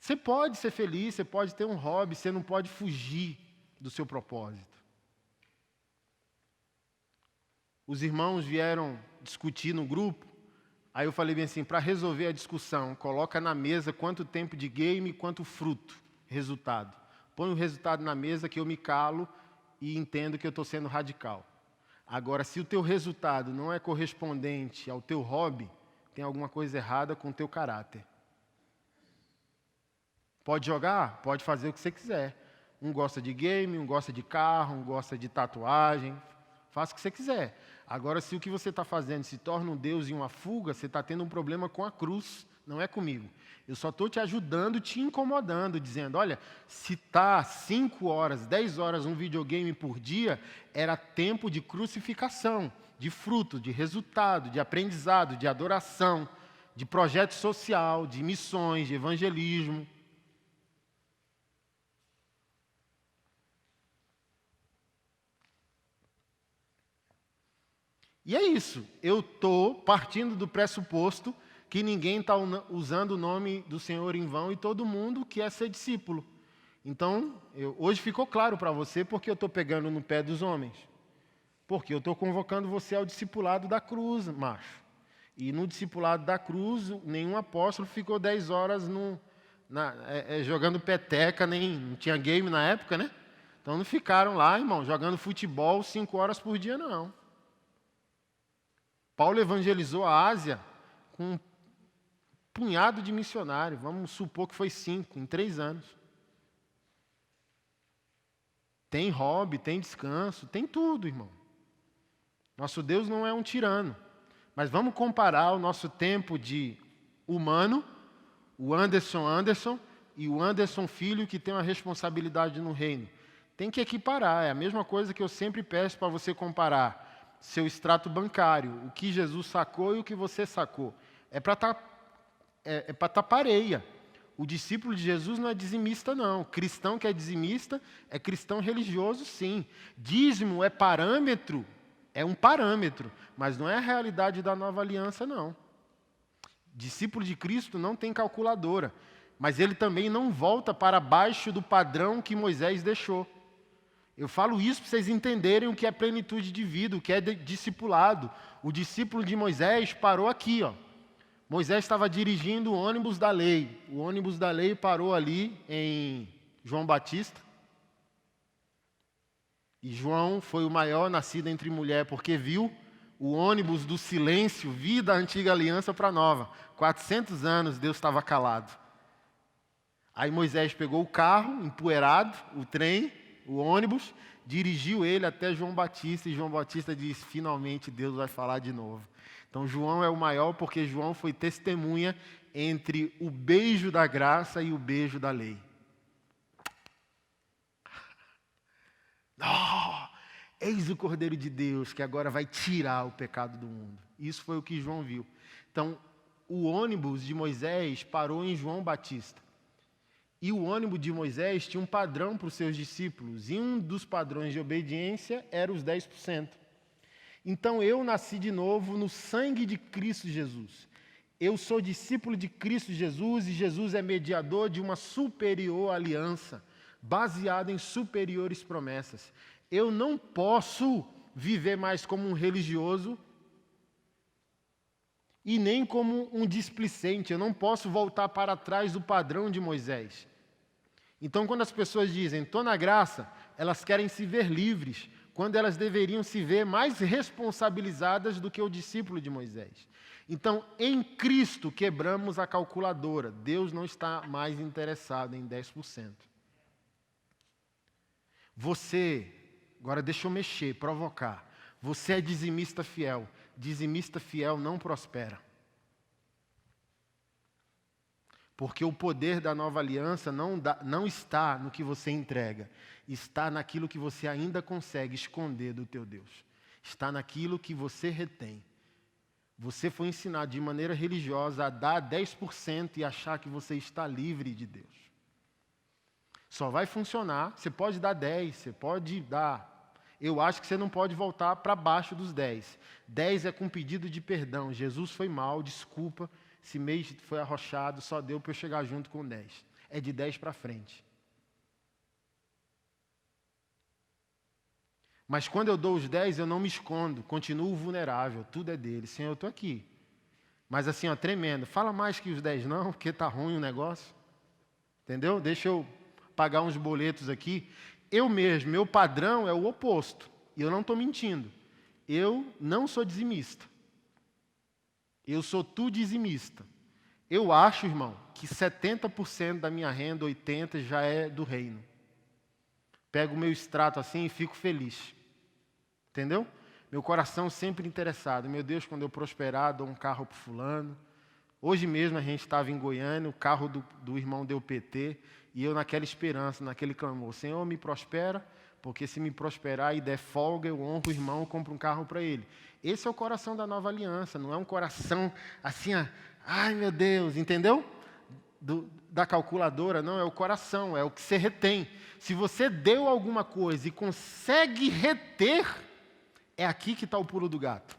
Você pode ser feliz, você pode ter um hobby, você não pode fugir do seu propósito. Os irmãos vieram discutir no grupo, aí eu falei bem assim, para resolver a discussão, coloca na mesa quanto tempo de game, quanto fruto, resultado. Põe o resultado na mesa que eu me calo e entendo que eu estou sendo radical. Agora, se o teu resultado não é correspondente ao teu hobby, tem alguma coisa errada com o teu caráter. Pode jogar? Pode fazer o que você quiser. Um gosta de game, um gosta de carro, um gosta de tatuagem. Faça o que você quiser. Agora, se o que você está fazendo se torna um Deus e uma fuga, você está tendo um problema com a cruz, não é comigo. Eu só estou te ajudando, te incomodando, dizendo, olha, se está 5 horas, 10 horas um videogame por dia, era tempo de crucificação, de fruto, de resultado, de aprendizado, de adoração, de projeto social, de missões, de evangelismo. E é isso, eu estou partindo do pressuposto que ninguém está usando o nome do Senhor em vão e todo mundo quer ser discípulo. Então, hoje ficou claro para você porque eu estou pegando no pé dos homens. Porque eu estou convocando você ao discipulado da cruz, macho. E no discipulado da cruz, nenhum apóstolo ficou 10 horas jogando peteca, não tinha game na época, né? Então não ficaram lá, irmão, jogando futebol 5 horas por dia, não. Paulo evangelizou a Ásia com um punhado de missionários. Vamos supor que foi 5, em 3 anos. Tem hobby, tem descanso, tem tudo, irmão. Nosso Deus não é um tirano. Mas vamos comparar o nosso tempo de humano, o Anderson e o Anderson filho que tem uma responsabilidade no reino. Tem que equiparar. É a mesma coisa que eu sempre peço para você comparar. Seu extrato bancário, o que Jesus sacou e o que você sacou. É para estar pareia. O discípulo de Jesus não é dizimista, não. Cristão que é dizimista é cristão religioso, sim. Dízimo é parâmetro É um parâmetro, mas não é a realidade da nova aliança, não. Discípulo de Cristo não tem calculadora, mas ele também não volta para baixo do padrão que Moisés deixou. Eu falo isso para vocês entenderem o que é plenitude de vida, o que é discipulado. O discípulo de Moisés parou aqui, ó. Moisés estava dirigindo o ônibus da lei. O ônibus da lei parou ali em João Batista. E João foi o maior nascido entre mulher, porque viu o ônibus do silêncio, vir da antiga aliança para a nova. 400 anos Deus estava calado. Aí Moisés pegou o carro, empoeirado, o trem, o ônibus, dirigiu ele até João Batista, e João Batista disse, finalmente Deus vai falar de novo. Então João é o maior porque João foi testemunha entre o beijo da graça e o beijo da lei. Oh, eis o Cordeiro de Deus que agora vai tirar o pecado do mundo. Isso foi o que João viu. Então, o ônibus de Moisés parou em João Batista. E o ônibus de Moisés tinha um padrão para os seus discípulos. E um dos padrões de obediência era os 10%. Então, eu nasci de novo no sangue de Cristo Jesus. Eu sou discípulo de Cristo Jesus e Jesus é mediador de uma superior aliança, baseada em superiores promessas. Eu não posso viver mais como um religioso e nem como um displicente. Eu não posso voltar para trás do padrão de Moisés. Então, quando as pessoas dizem, estou na graça, elas querem se ver livres, quando elas deveriam se ver mais responsabilizadas do que o discípulo de Moisés. Então, em Cristo, quebramos a calculadora. Deus não está mais interessado em 10%. Você, agora deixa eu mexer, provocar. Você é dizimista fiel. Dizimista fiel não prospera. Porque o poder da nova aliança não está no que você entrega. Está naquilo que você ainda consegue esconder do teu Deus. Está naquilo que você retém. Você foi ensinado de maneira religiosa a dar 10% e achar que você está livre de Deus. Só vai funcionar, você pode dar 10, você pode dar. Eu acho que você não pode voltar para baixo dos 10. 10 é com pedido de perdão. Jesus foi mal, desculpa, esse mês foi arrochado, só deu para eu chegar junto com 10. É de 10 para frente. Mas quando eu dou os 10, eu não me escondo, continuo vulnerável, tudo é dele. Senhor, eu estou aqui. Mas assim, ó, tremendo. Fala mais que os 10 não, porque está ruim o negócio. Entendeu? Deixa eu pagar uns boletos aqui. Eu mesmo, meu padrão é o oposto. E eu não estou mentindo. Eu não sou dizimista. Eu sou tu dizimista. Eu acho, irmão, que 70% da minha renda, 80% já é do reino. Pego o meu extrato assim e fico feliz. Entendeu? Meu coração sempre interessado. Meu Deus, quando eu prosperar, dou um carro para fulano. Hoje mesmo a gente estava em Goiânia, o carro do irmão deu PT, e eu naquela esperança, naquele clamor, Senhor, me prospera, porque se me prosperar e der folga, eu honro o irmão e compro um carro para ele. Esse é o coração da nova aliança, não é um coração assim, ai meu Deus, entendeu? Da calculadora, não, é o coração, é o que você retém. Se você deu alguma coisa e consegue reter, é aqui que está o pulo do gato.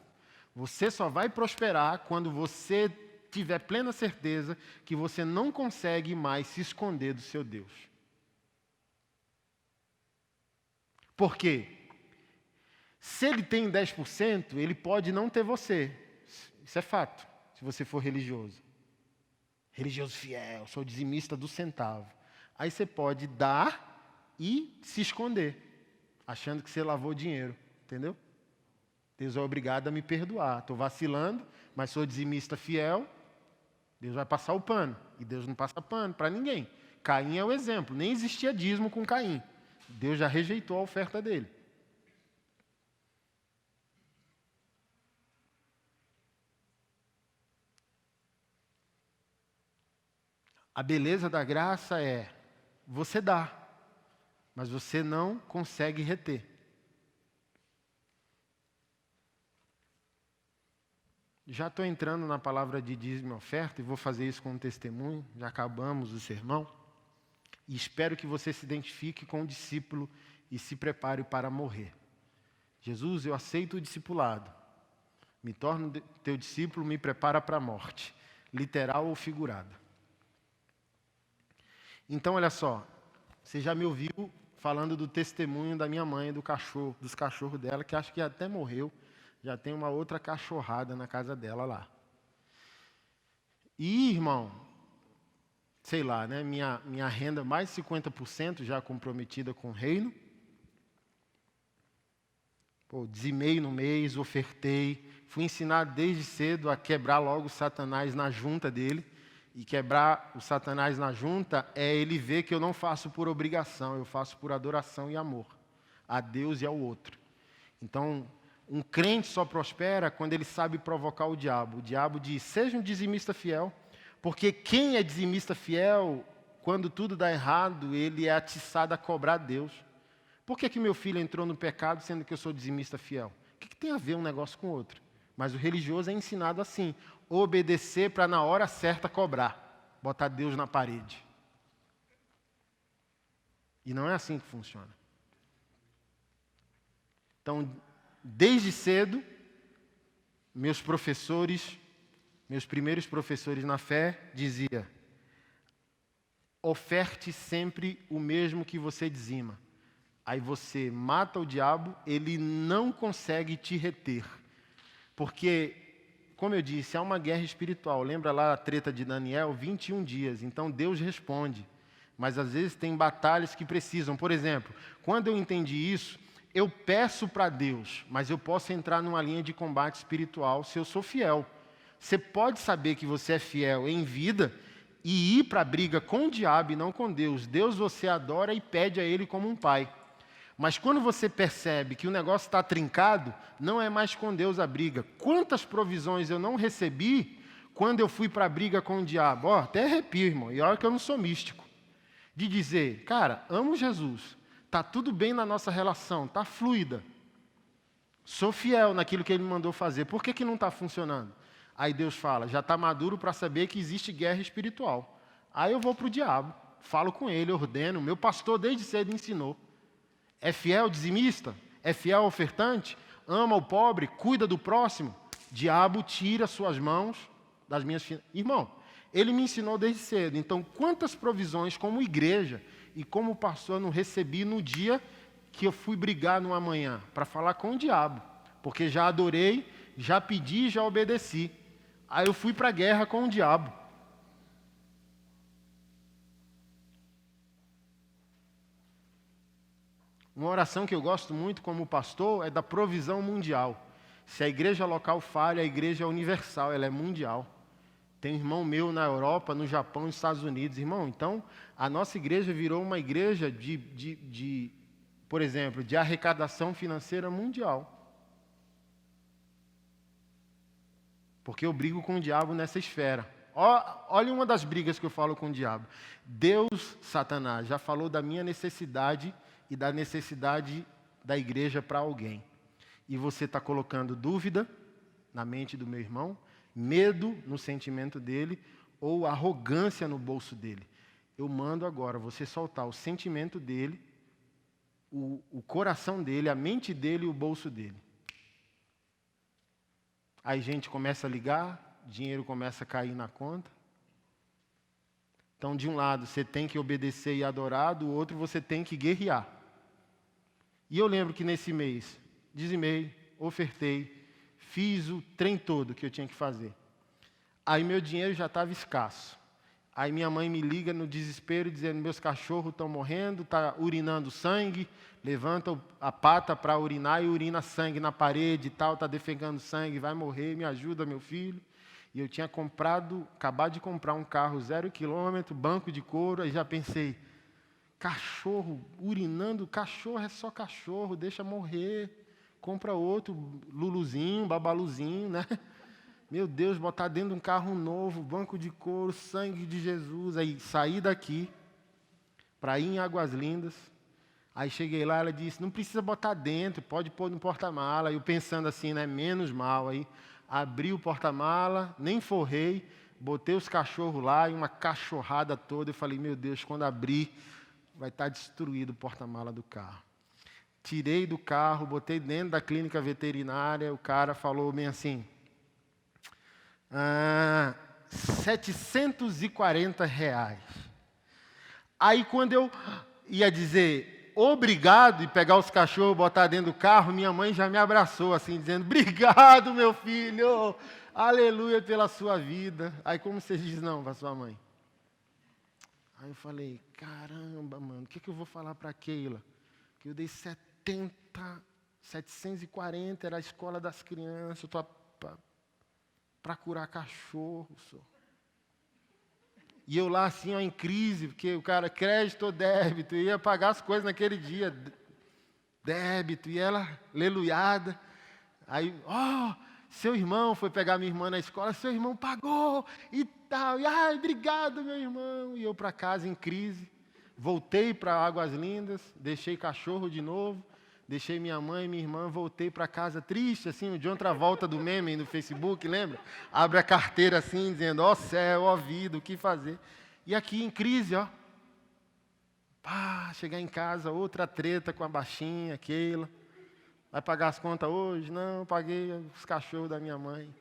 Você só vai prosperar quando você tiver plena certeza que você não consegue mais se esconder do seu Deus. Por quê? Se ele tem 10%, ele pode não ter você. Isso é fato, se você for religioso. Religioso fiel, sou dizimista do centavo. Aí você pode dar e se esconder, achando que você lavou dinheiro, entendeu? Deus é obrigado a me perdoar. Estou vacilando, mas sou dizimista fiel. Deus vai passar o pano. E Deus não passa pano para ninguém. Caim é o exemplo. Nem existia dízimo com Caim. Deus já rejeitou a oferta dele. A beleza da graça é, você dá, mas você não consegue reter. Já estou entrando na palavra de dízimo e oferta e vou fazer isso com um testemunho. Já acabamos o sermão. E espero que você se identifique com o discípulo e se prepare para morrer. Jesus, eu aceito o discipulado. Me torno teu discípulo, me prepara para a morte, literal ou figurada. Então, olha só, você já me ouviu falando do testemunho da minha mãe, dos cachorros dela, que acho que até morreu, já tem uma outra cachorrada na casa dela lá. E, irmão, sei lá, né, minha renda mais de 50% já comprometida com o reino. Dizimei no mês, ofertei, fui ensinado desde cedo a quebrar logo Satanás na junta dele. E quebrar o Satanás na junta é ele ver que eu não faço por obrigação, eu faço por adoração e amor a Deus e ao outro. Então, um crente só prospera quando ele sabe provocar o diabo. O diabo diz, seja um dizimista fiel, porque quem é dizimista fiel, quando tudo dá errado, ele é atiçado a cobrar a Deus. Por que meu filho entrou no pecado sendo que eu sou dizimista fiel? O que tem a ver um negócio com o outro? Mas o religioso é ensinado assim, obedecer para na hora certa cobrar, botar Deus na parede. E não é assim que funciona. Então, desde cedo, meus primeiros professores na fé diziam, oferte sempre o mesmo que você dizima. Aí você mata o diabo, ele não consegue te reter. Porque, como eu disse, há uma guerra espiritual. Lembra lá a treta de Daniel? 21 dias. Então Deus responde. Mas às vezes tem batalhas que precisam. Por exemplo, quando eu entendi isso, eu peço para Deus, mas eu posso entrar numa linha de combate espiritual se eu sou fiel. Você pode saber que você é fiel em vida e ir para a briga com o diabo e não com Deus. Deus você adora e pede a Ele como um pai. Mas quando você percebe que o negócio está trincado, não é mais com Deus a briga. Quantas provisões eu não recebi quando eu fui para a briga com o diabo? Até arrepio, irmão, e olha que eu não sou místico. De dizer, cara, amo Jesus, está tudo bem na nossa relação, está fluida. Sou fiel naquilo que Ele me mandou fazer. Por que não está funcionando? Aí Deus fala, já está maduro para saber que existe guerra espiritual. Aí eu vou para o diabo, falo com ele, ordeno. Meu pastor desde cedo ensinou. É fiel dizimista? É fiel ofertante? Ama o pobre? Cuida do próximo? Diabo, tira suas mãos das minhas finanças. Irmão, ele me ensinou desde cedo. Então, quantas provisões como igreja e como pastor eu não recebi no dia que eu fui brigar numa manhã para falar com o diabo? Porque já adorei, já pedi, já obedeci. Aí eu fui para a guerra com o diabo. Uma oração que eu gosto muito como pastor é da provisão mundial. Se a igreja local falha, a igreja é universal, ela é mundial. Tem um irmão meu na Europa, no Japão, nos Estados Unidos. Irmão, então, a nossa igreja virou uma igreja por exemplo, de arrecadação financeira mundial. Porque eu brigo com o diabo nessa esfera. Olha uma das brigas que eu falo com o diabo. Deus, Satanás, já falou da minha necessidade e da necessidade da igreja para alguém. E você está colocando dúvida na mente do meu irmão, medo no sentimento dele ou arrogância no bolso dele. Eu mando agora você soltar o sentimento dele, o coração dele, a mente dele e o bolso dele. Aí a gente começa a ligar, dinheiro começa a cair na conta. Então, de um lado, você tem que obedecer e adorar, do outro, você tem que guerrear. E eu lembro que nesse mês, dizimei, ofertei, fiz o trem todo que eu tinha que fazer. Aí meu dinheiro já estava escasso. Aí minha mãe me liga no desespero, dizendo, meus cachorros estão morrendo, está urinando sangue, levanta a pata para urinar e urina sangue na parede e tal, está defecando sangue, vai morrer, me ajuda, meu filho. E eu tinha acabado de comprar um carro 0 km, banco de couro, aí já pensei, cachorro urinando, cachorro é só cachorro, deixa morrer, compra outro, luluzinho, babaluzinho, né? Meu Deus, botar dentro de um carro novo, banco de couro, sangue de Jesus. Aí saí daqui para ir em Águas Lindas. Aí cheguei lá, ela disse, não precisa botar dentro, pode pôr no porta-mala. Eu pensando assim, né, menos mal. Aí abri o porta-mala, nem forrei, botei os cachorros lá e uma cachorrada toda. Eu falei, meu Deus, quando abrir, vai estar destruído o porta-mala do carro. tirei do carro, botei dentro da clínica veterinária, o cara falou bem assim, R$ 740. Aí quando eu ia dizer obrigado e pegar os cachorros, botar dentro do carro, minha mãe já me abraçou assim, dizendo, obrigado meu filho, aleluia pela sua vida. Aí como você diz não para sua mãe? Aí eu falei, caramba mano, o que eu vou falar para Keila? Que eu dei 740, era a escola das crianças, eu estou para curar cachorro, senhor. E eu lá assim, ó, em crise, porque o cara, crédito ou débito, eu ia pagar as coisas naquele dia, débito, e ela, aleluiada. Aí, seu irmão foi pegar minha irmã na escola, seu irmão pagou e tal, e ai, obrigado meu irmão. E eu para casa em crise, voltei para Águas Lindas, deixei cachorro de novo, deixei minha mãe e minha irmã, voltei para casa triste, assim, o John Travolta do meme no Facebook, lembra? Abre a carteira assim, dizendo, ó céu, ó vida, o que fazer? E aqui em crise, ó. Chegar em casa, outra treta com a baixinha, Keila. Vai pagar as contas hoje? Não, paguei os cachorros da minha mãe.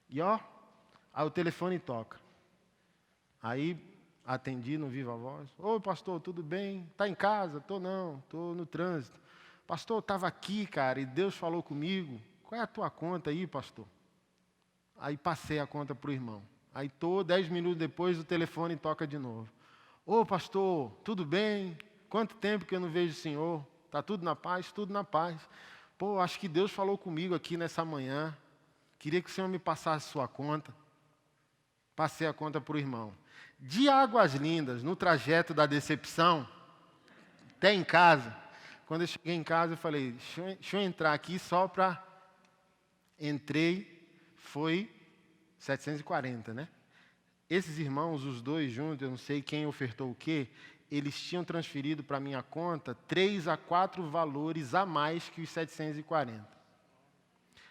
E ó, aí o telefone toca. Aí atendi no Viva Voz. Oi, pastor, tudo bem? Está em casa? Estou não, estou no trânsito. Pastor, eu estava aqui, cara, e Deus falou comigo. Qual é a tua conta aí, pastor? Aí passei a conta para o irmão. Aí 10 minutos depois o telefone toca de novo. Ô, pastor, tudo bem? Quanto tempo que eu não vejo o senhor? Está tudo na paz? Tudo na paz. Pô, acho que Deus falou comigo aqui nessa manhã. Queria que o senhor me passasse sua conta. Passei a conta para o irmão. De Águas Lindas, no trajeto da decepção, até em casa, quando eu cheguei em casa, eu falei, deixa eu entrar aqui só para... Entrei, foi 740, né? Esses irmãos, os dois juntos, eu não sei quem ofertou o quê, eles tinham transferido para a minha conta 3 a 4 valores a mais que os 740.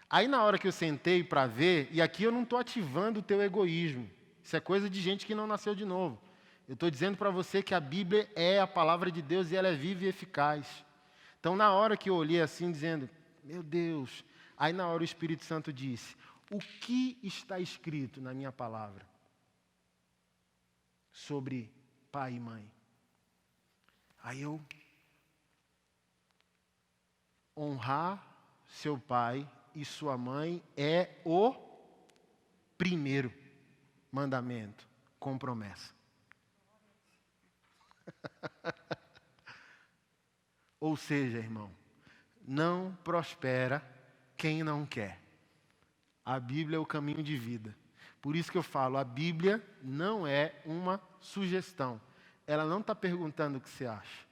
Aí na hora que eu sentei para ver, e aqui eu não estou ativando o teu egoísmo, isso é coisa de gente que não nasceu de novo. Eu estou dizendo para você que a Bíblia é a palavra de Deus e ela é viva e eficaz. Então na hora que eu olhei assim, dizendo, meu Deus, aí na hora o Espírito Santo disse, o que está escrito na minha palavra sobre pai e mãe? Aí eu, honrar seu pai e sua mãe é o primeiro mandamento com promessa. Ou seja, irmão, não prospera quem não quer. A Bíblia é o caminho de vida. Por isso que eu falo, a Bíblia não é uma sugestão. Ela não está perguntando o que você acha.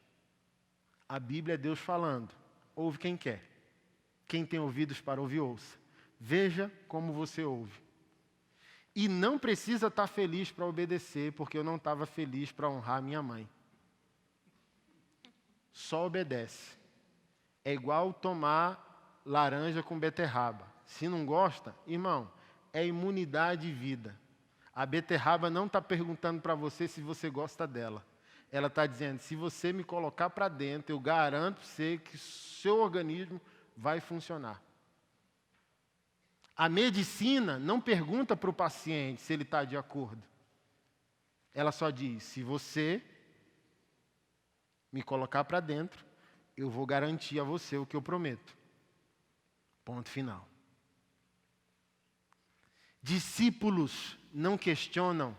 A Bíblia é Deus falando. Ouve quem quer. Quem tem ouvidos para ouvir, ouça. Veja como você ouve. E não precisa estar feliz para obedecer, porque eu não estava feliz para honrar minha mãe. Só obedece. É igual tomar laranja com beterraba. Se não gosta, irmão, é imunidade e vida. A beterraba não está perguntando para você se você gosta dela. Ela está dizendo, se você me colocar para dentro, eu garanto para você que seu organismo vai funcionar. A medicina não pergunta para o paciente se ele está de acordo. Ela só diz, se você me colocar para dentro, eu vou garantir a você o que eu prometo. Ponto final. Discípulos não questionam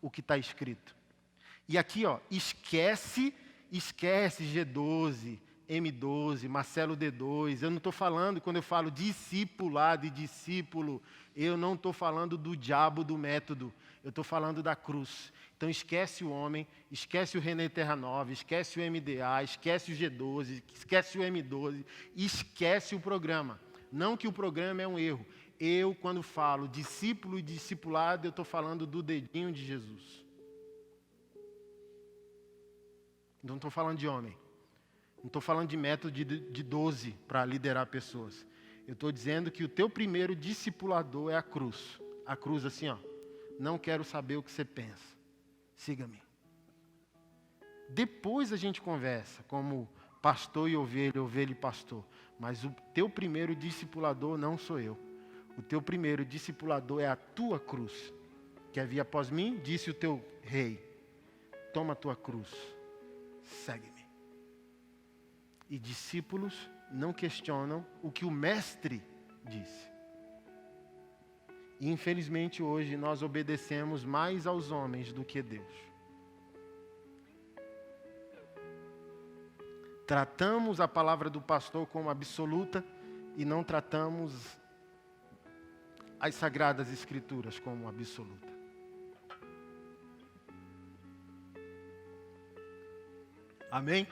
o que está escrito. E aqui, ó, esquece G12, M12, Marcelo D2. Eu não estou falando, quando eu falo discipulado e discípulo, eu não estou falando do diabo do método. Eu estou falando da cruz. Então esquece o homem, esquece o René Terra Nova, esquece o MDA, esquece o G12, esquece o M12, esquece o programa. Não que o programa é um erro. Eu, quando falo discípulo e discipulado, eu estou falando do dedinho de Jesus. Não estou falando de homem. Não estou falando de método de 12 para liderar pessoas. Eu estou dizendo que o teu primeiro discipulador é a cruz. A cruz assim, ó. Não quero saber o que você pensa. Siga-me. Depois a gente conversa como pastor e ovelha, ovelha e pastor. Mas o teu primeiro discipulador não sou eu. O teu primeiro discipulador é a tua cruz. Quer vir após mim? Disse o teu rei. Toma a tua cruz. Segue-me. E discípulos não questionam o que o mestre disse. E infelizmente hoje nós obedecemos mais aos homens do que a Deus. Tratamos a palavra do pastor como absoluta e não tratamos as Sagradas Escrituras como absoluta. Amém?